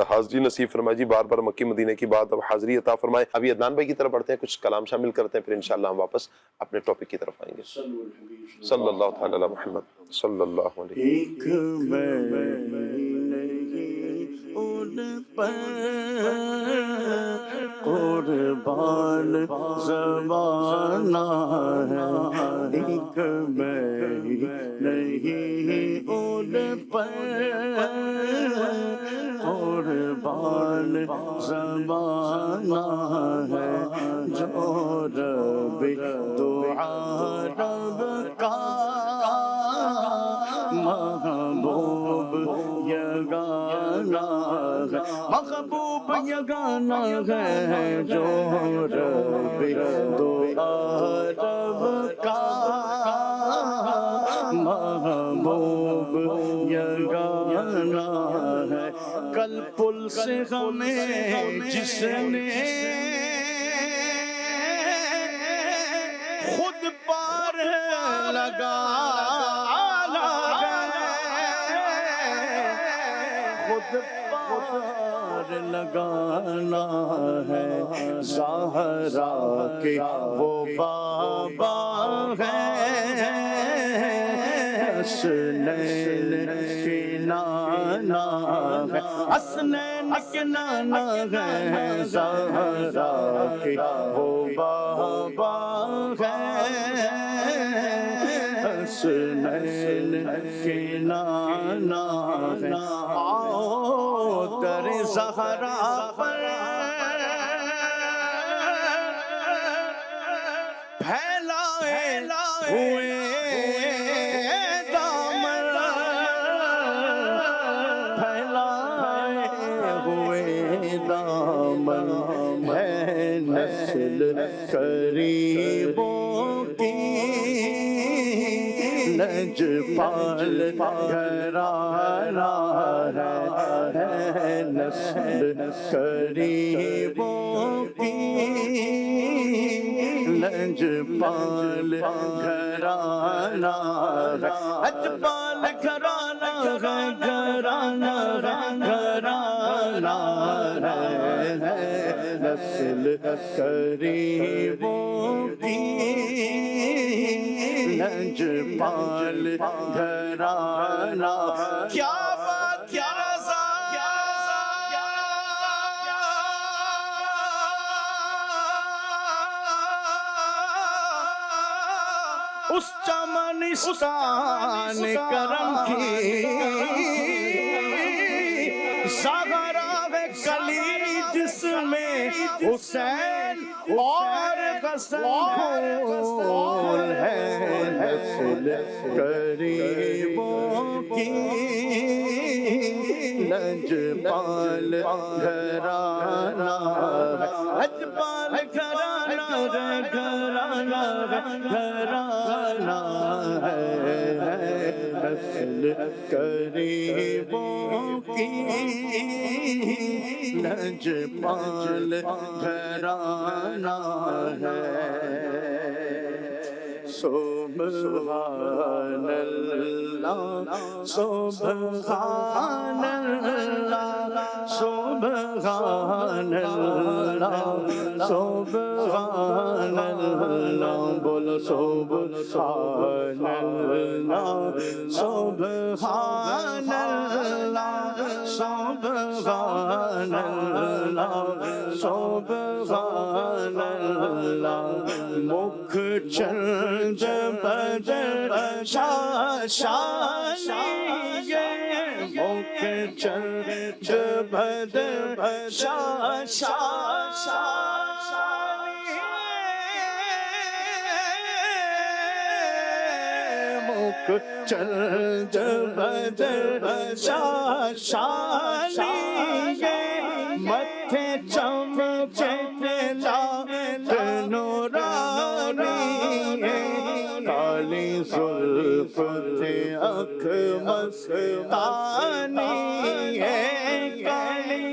حاضری نصیب فرمائے جی. بار بار مکی مدینہ کی بات اب حاضری عطا فرمائے. ابھی عدنان بھائی کی طرف بڑھتے ہیں. کچھ کلام شامل کرتے ہیں پھر انشاءاللہ ہم واپس اپنے ٹاپک کی طرف آئیں گے. صلی اللہ تعالی علی محمد صلی اللہ علیہ. ایک ان پر قربان زمانہ ہے. ایک میں نہیں ان پر قربان زمانہ ہے. جو رب دعا رب کا محبوب یگانا ہے. محبوب یگانا ہے. جو رب دعا رب کا محبوب یگانا ہے. کل پل سے ہمیں جس نے خود پار لگانا ہے، خود پار لگانا ہے، زہرا کے وہ بابا ہے، حسنین کے نانا ہے، حسنین کے نانا ہے، زہرا کے وہ بابا ہے، حسنین کے نانا ہے، آؤ در زہرا پر پھیلائے ہوئے دامن، پھیلائے ہوئے دامن ہے نسل قریبوں کی، لجپال گھرانہ ہے نسل قریبوں کی، لجپال گھرانہ ہے، لجپال گھرانہ ہے، گھرانہ ہے، نسل قریبوں کی، لجپال گھرانہ، کیا بات کیا رضا اس چمنستان کرم کی، زہرا ہے کلی جس میں حسین اور حسن پھول ہے، نسل قریبوں کی، لجپال گھرانہ ہے، لجپال گھرانہ ہے، گھرانہ ہے، نسل قریبوں کی، لجپال گھرانہ ہے، سبحان اللہ سبحان اللہ سبحان اللہ سبحان اللہ، بولو سبحان اللہ سبحان اللہ سبحان اللہ سبحان اللہ، مکھ چند بدر شاشانی، مکھ چند بدر شاشانی، مکھ چند بدر شاشانی، متھے چمچے لال نورانی، کالی زلف تھے اکھ مستانی، کالی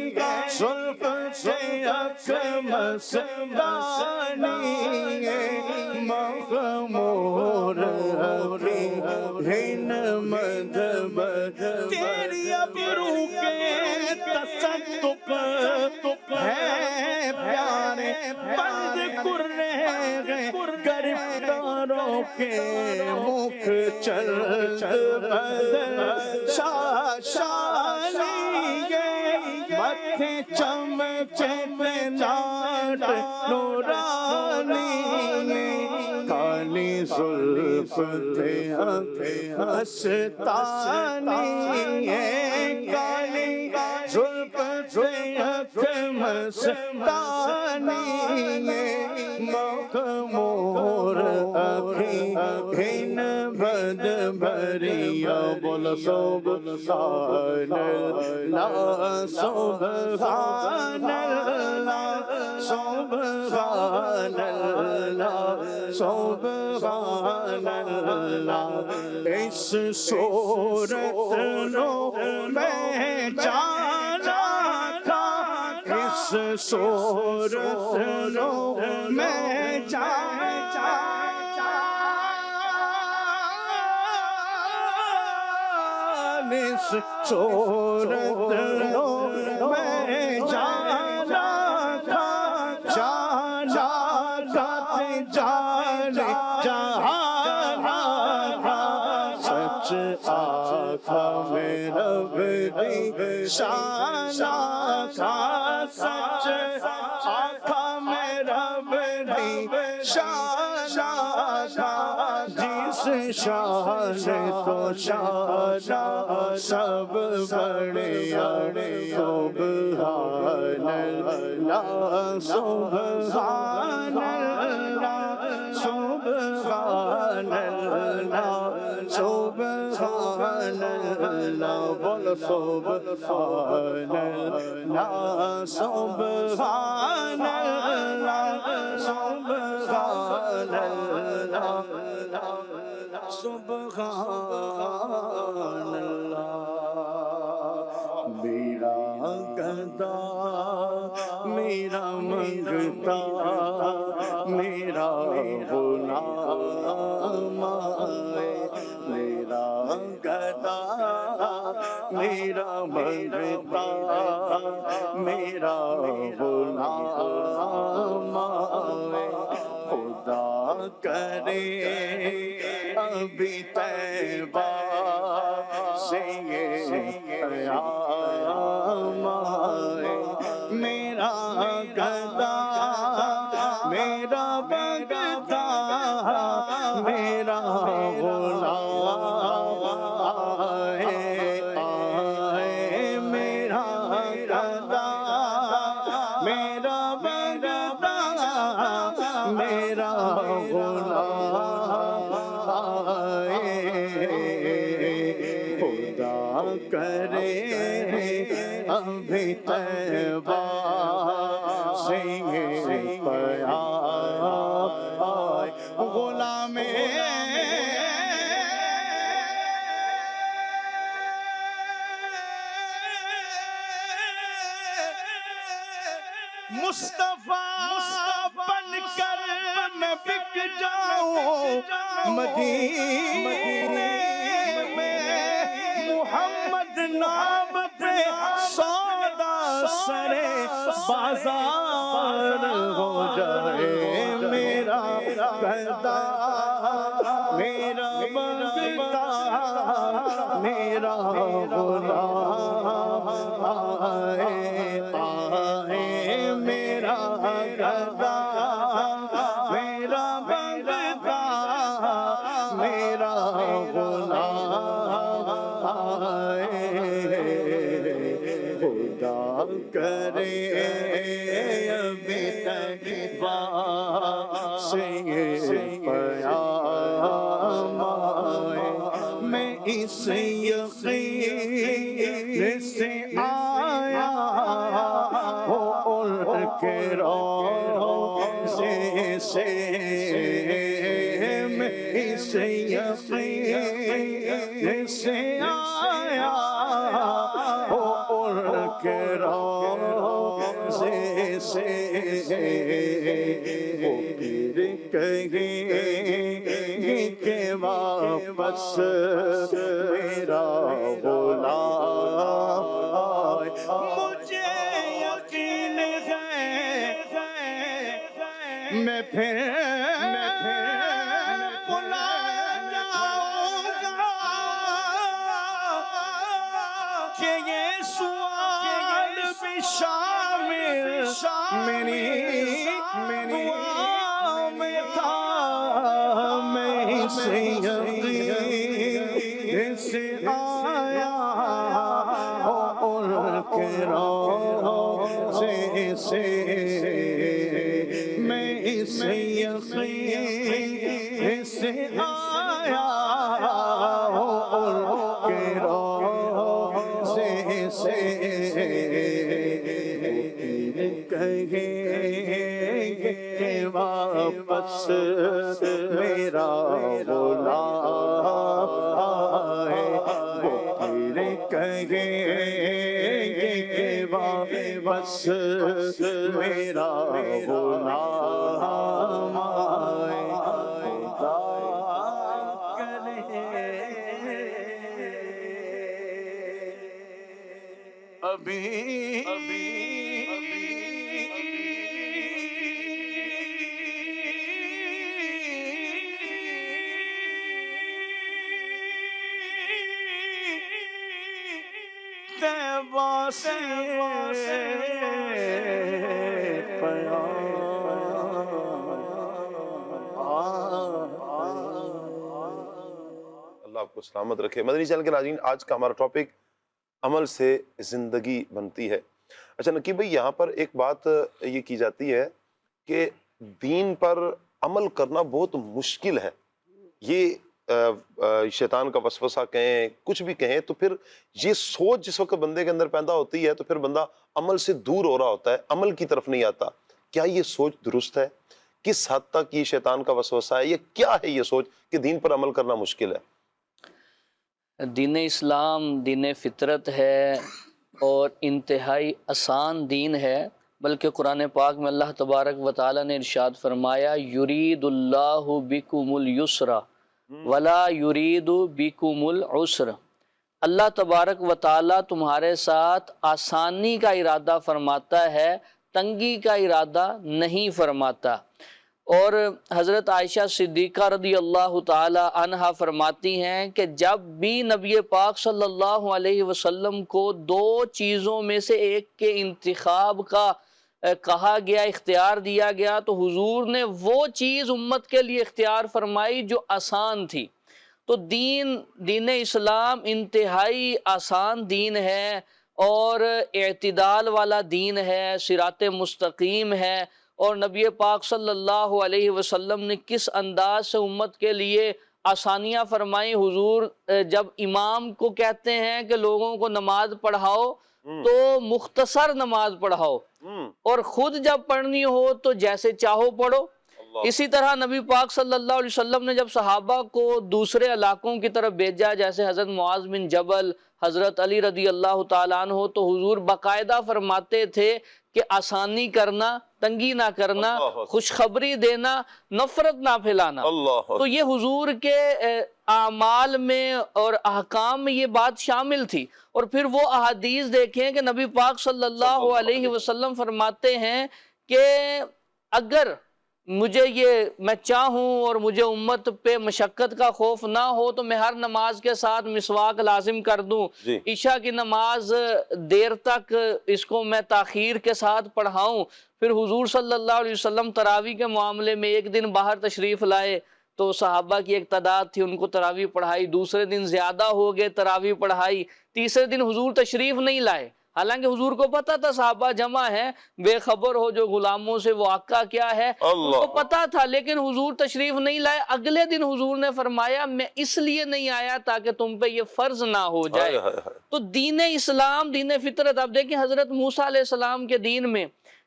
زلف تھے اکھ مستانی، مغمور ہن مدھب، تیری ابرو کے تصدق ہے پیارے، بند کرنے گئے گرفتاروں کے مکھ چند بدر شاشانی، متھے چمچے لاٹ نورانی، کالی زلف تھے مستانی، کالی زلف تھے مستانی، مغمور ہن بد بھریا، بول سبحان اللہ سبحان اللہ سبحان اللہ سبحان اللہ، اس صورت نو میں جانا صورت میں اس صورت میں جانا تھا جہانا تھا سچ آقا میں رب دی شانا تھا سچ آقا میں رب دی شانا تھا جس شان تو شانا سب بڑے سبحان اللہ سبحان اللہ سبحان اللہ سبحان اللہ بول سبحان اللہ سبحان اللہ سبحان اللہ سبحان اللہ میرا گدا میرا منگتا میرا غلام میرا گدا میرا منگتا میرا غلام خدا کرے ابھی طیبہ سے یہ قیام آئے میرا گدا میرا بگدا میرا غلام آئے میرا گدا میرا بگدا میرا غلام آئے خدا کرے ابھی طیبہ سے یہ پیام آئے غلام مصطفیٰ بن کر میں بک جاؤں مدینے میں محمد نام پہ سودا سرے بازار ہو جائے میرا گدا میرا بگدا میرا غلام آئے میرا گدا میرا بگدا میرا غلام آئے خدا کرے ابھی طیبہ سے یہ پیام آئے میں اس یقین سے آیا کے روزے سے میں اس یقین سے آیا ان کے روزے سے وہ پھر کہیں کہ واپس میرا غلام آئے مجھے یقین میں پھر بلایا جاؤں گا کہ یہ سوال بھی شامل میری دعا میں تھا میں اس یقین سے آیا ان کے روزے سے میں اس یقین سے آیا ان کے روزے سے کہیں کہ واپس میرا غلام آئے وہ پھر کہیں کہ بس میرا غلام آئے خدا کرے ابھی تیبہ سے اللہ آپ کو سلامت رکھے۔ مدنی چینل کے ناظرین، آج کا ہمارا ٹاپک عمل سے زندگی بنتی ہے۔ اچھا نقیب بھائی، یہاں پر ایک بات یہ کی جاتی ہے کہ دین پر عمل کرنا بہت مشکل ہے۔ یہ شیطان کا وسوسہ کہیں، کچھ بھی کہیں، تو پھر یہ سوچ جس وقت بندے کے اندر پیدا ہوتی ہے تو پھر بندہ عمل سے دور ہو رہا ہوتا ہے، عمل کی طرف نہیں آتا۔ کیا یہ سوچ درست ہے؟ کس حد تک یہ شیطان کا وسوسہ ہے؟ یہ کیا ہے یہ سوچ کہ دین پر عمل کرنا مشکل ہے؟ دین اسلام دین فطرت ہے اور انتہائی آسان دین ہے، بلکہ قرآن پاک میں اللہ تبارک و تعالی نے ارشاد فرمایا یرید اللہ بکم الیسر ولا یرید بکم العسر۔ اللہ تبارک و تعالی تمہارے ساتھ آسانی کا ارادہ فرماتا ہے، تنگی کا ارادہ نہیں فرماتا۔ اور حضرت عائشہ صدیقہ رضی اللہ تعالی عنہا فرماتی ہیں کہ جب بھی نبی پاک صلی اللہ علیہ وسلم کو دو چیزوں میں سے ایک کے انتخاب کا کہا گیا، اختیار دیا گیا، تو حضور نے وہ چیز امت کے لیے اختیار فرمائی جو آسان تھی۔ تو دین اسلام انتہائی آسان دین ہے اور اعتدال والا دین ہے، صراط مستقیم ہے۔ اور نبی پاک صلی اللہ علیہ وسلم نے کس انداز سے امت کے لیے آسانیاں فرمائیں۔ حضور جب امام کو کہتے ہیں کہ لوگوں کو نماز پڑھاؤ تو مختصر نماز پڑھاؤ، اور خود جب پڑھنی ہو تو جیسے چاہو پڑھو۔ اسی طرح نبی پاک صلی اللہ علیہ وسلم نے جب صحابہ کو دوسرے علاقوں کی طرف بھیجا، جیسے حضرت معاذ بن جبل، حضرت علی رضی اللہ تعالیٰ عنہ، تو حضور باقاعدہ فرماتے تھے کہ آسانی کرنا، تنگی نہ کرنا، خوشخبری دینا، نفرت نہ پھیلانا۔ تو یہ حضور کے اعمال میں اور احکام میں یہ بات شامل تھی۔ اور پھر وہ احادیث دیکھیں کہ نبی پاک صلی اللہ علیہ وسلم فرماتے ہیں کہ اگر میں چاہوں اور مجھے امت پہ مشقت کا خوف نہ ہو تو میں ہر نماز کے ساتھ مسواک لازم کر دوں، عشاء کی نماز دیر تک اس کو میں تاخیر کے ساتھ پڑھاؤں۔ پھر حضور صلی اللہ علیہ وسلم تراویح کے معاملے میں ایک دن باہر تشریف لائے تو صحابہ کی ایک تعداد تھی، ان کو تراویح پڑھائی، دوسرے دن زیادہ ہو گئے، تراویح پڑھائی، تیسرے دن حضور تشریف نہیں لائے، حالانکہ حضور کو پتا تھا صحابہ جمع ہیں، بے خبر ہو جو غلاموں سے وہ آقا کیا ہے، ان کو پتا تھا، لیکن حضور تشریف نہیں لائے۔ اگلے دن حضور نے فرمایا میں اس لیے نہیں آیا تاکہ تم پہ یہ فرض نہ ہو جائے۔ تو دین اسلام دین فطرت، اب دیکھیں حضرت موسیٰ علیہ السلام کے دین میں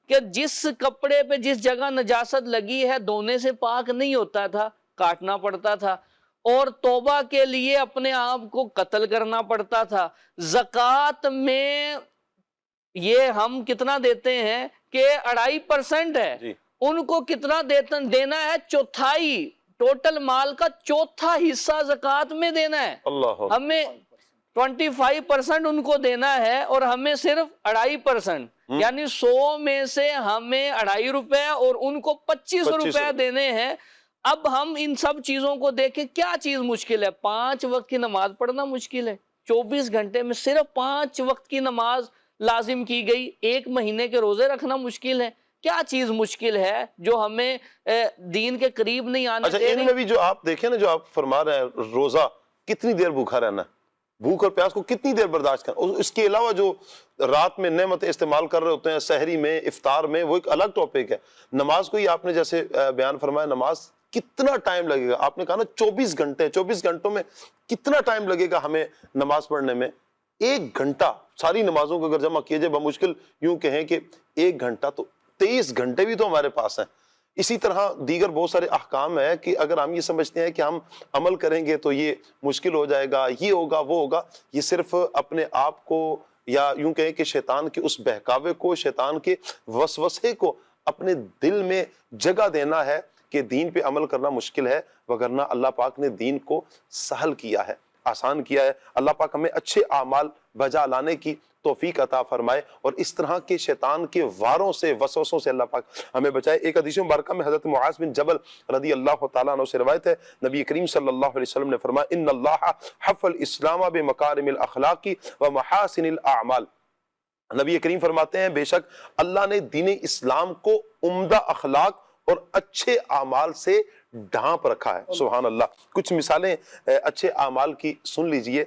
کہ جس کپڑے پہ جس جگہ نجاست لگی ہے دھونے سے پاک نہیں ہوتا تھا، کاٹنا پڑتا تھا، اور توبہ کے لیے اپنے آپ کو قتل کرنا پڑتا تھا۔ زکوٰۃ میں یہ ہم کتنا دیتے ہیں کہ 2.5% ہے، ان کو کتنا دینا ہے؟ چوتھائی، ٹوٹل مال کا چوتھا حصہ زکوٰۃ میں دینا ہے۔ ہمیں 25% ان کو دینا ہے اور ہمیں صرف 2.5%، یعنی 100 میں سے ہمیں 2.5 روپے اور ان کو 25 روپے دینے ہیں۔ اب ہم ان سب چیزوں کو دیکھیں، کیا چیز مشکل ہے؟ 5 وقت کی نماز پڑھنا مشکل ہے، 24 گھنٹے میں صرف 5 وقت کی نماز لازم کی گئی، 1 مہینے کے روزے رکھنا مشکل ہے۔ کیا چیز مشکل ہے جو ہمیں دین کے قریب نہیں آنے دے رہی؟ ان میں بھی جو آپ دیکھیں نا، جو آپ فرما رہے ہیں روزہ کتنی دیر بھوکا رہنا ہے، بھوک اور پیاس کو کتنی دیر برداشت کرنا، اس کے علاوہ جو رات میں نعمتیں استعمال کر رہے ہوتے ہیں، سحری میں، افطار میں، وہ ایک الگ ٹاپک ہے۔ نماز کو ہی آپ نے جیسے بیان فرمایا، نماز کتنا ٹائم لگے گا؟ آپ نے کہا نا 24 گھنٹے، 24 گھنٹوں میں کتنا ٹائم لگے گا ہمیں نماز پڑھنے میں؟ 1 گھنٹہ ساری نمازوں کو اگر جمع کیے جائے، بمشکل یوں کہیں کہ 1 گھنٹہ، تو 23 گھنٹے بھی تو ہمارے پاس ہیں۔ اسی طرح دیگر بہت سارے احکام ہیں کہ اگر ہم یہ سمجھتے ہیں کہ ہم عمل کریں گے تو یہ مشکل ہو جائے گا، یہ ہوگا وہ ہوگا، یہ صرف اپنے آپ کو یا یوں کہیں کہ شیطان کے اس بہکاوے کو، شیطان کے وسوسے کو اپنے دل میں جگہ دینا ہے کہ دین پہ عمل کرنا مشکل ہے، وگرنہ اللہ پاک نے دین کو سہل کیا ہے، آسان کیا ہے۔ اللہ پاک ہمیں اچھے اعمال بجا لانے کی توفیق عطا فرمائے اور اس طرح کے شیطان کے واروں سے، وسوسوں سے اللہ پاک ہمیں بچائے۔ ایک حدیث مبارکہ میں حضرت معاذ بن جبل رضی اللہ تعالیٰ عنہ سے روایت ہے، نبی کریم صلی اللہ علیہ وسلم نے فرمایا ان اللہ حف الاسلام بمکارم الاخلاق ومحاسن الاعمال۔ نبی کریم فرماتے ہیں بے شک اللہ نے دین اسلام کو عمدہ اخلاق اور اچھے اعمال سے ڈھانپ رکھا ہے۔ سبحان اللہ۔ کچھ مثالیں اچھے اعمال کی سن لیجئے۔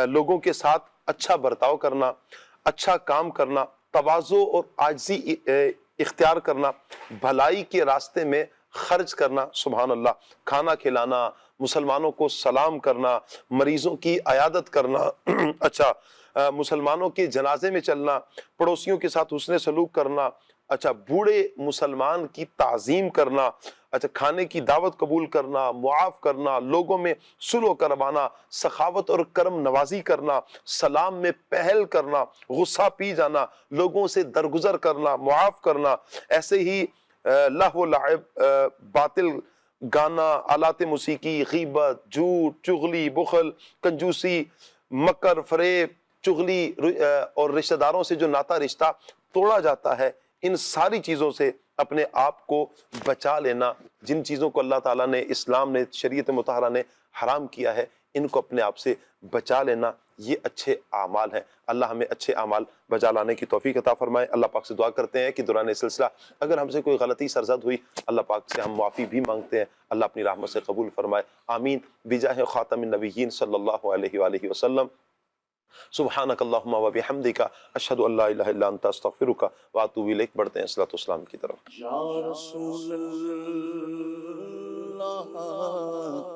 لوگوں کے ساتھ اچھا برتاؤ کرنا، اچھا کام کرنا، تواضع اور عاجزی اختیار کرنا، بھلائی کے راستے میں خرچ کرنا، سبحان اللہ، کھانا کھلانا، مسلمانوں کو سلام کرنا، مریضوں کی عیادت کرنا، اچھا مسلمانوں کے جنازے میں چلنا، پڑوسیوں کے ساتھ حسن سلوک کرنا، اچھا بوڑھے مسلمان کی تعظیم کرنا، اچھا کھانے کی دعوت قبول کرنا، معاف کرنا، لوگوں میں صلح کروانا، سخاوت اور کرم نوازی کرنا، سلام میں پہل کرنا، غصہ پی جانا، لوگوں سے درگزر کرنا، معاف کرنا، ایسے ہی لہو و لعب، باطل گانا، آلات موسیقی، غیبت، جھوٹ، چغلی، بخل، کنجوسی، مکر، فریب، چغلی اور رشتہ داروں سے جو ناتا رشتہ توڑا جاتا ہے، ان ساری چیزوں سے اپنے آپ کو بچا لینا۔ جن چیزوں کو اللہ تعالیٰ نے، اسلام نے، شریعت مطہرہ نے حرام کیا ہے، ان کو اپنے آپ سے بچا لینا، یہ اچھے اعمال ہیں۔ اللہ ہمیں اچھے اعمال بجا لانے کی توفیق عطا فرمائے۔ اللہ پاک سے دعا کرتے ہیں کہ دوران سلسلہ اگر ہم سے کوئی غلطی سرزد ہوئی، اللہ پاک سے ہم معافی بھی مانگتے ہیں، اللہ اپنی رحمت سے قبول فرمائے، آمین، بجاہ خاتم النبیین صلی اللہ علیہ وآلہ وسلم۔ سبحانک اللہم و بحمدک، اشہد ان لا الہ الا انت، استغفرک و اتوب الیک۔ بڑھتے ہیں الصلوۃ والسلام کی طرف۔ یا رسول اللہ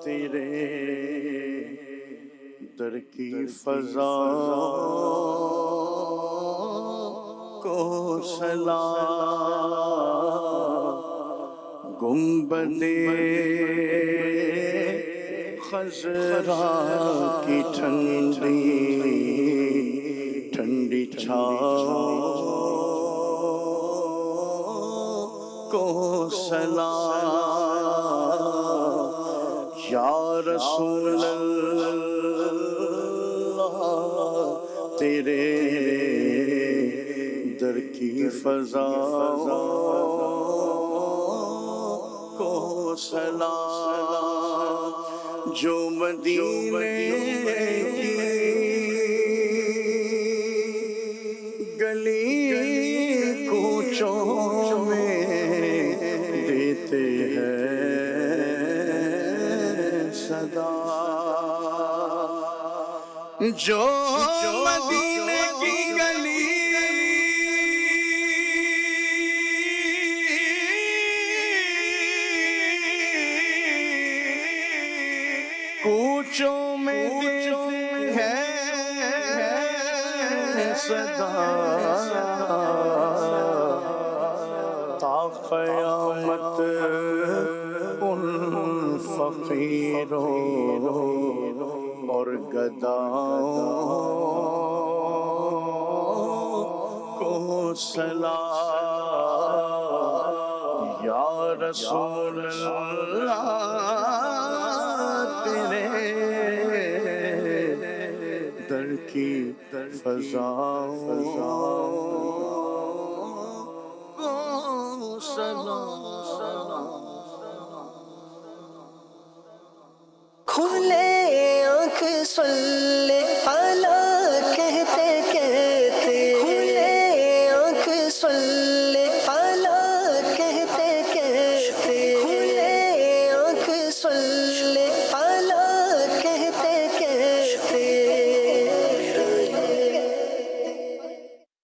تیرے در کی فضا کو سلام، گنبد خضرا کی ٹھنڈی ٹھنڈی چھاؤں کو سلام، یا رسول اللہ تیرے در کی فضا کو سلام، جو مدینے کی گلی کوچوں میں دیتے ہیں صدا، جو مدینے کی گلی کوچوں میں دیتے ہیں صدا، تا قیامت ان فقیروں اور گداؤں کو سلام، یا رسول اللہ تیرے در کی فضاؤں کو سلام۔ کھلے آنکھ سن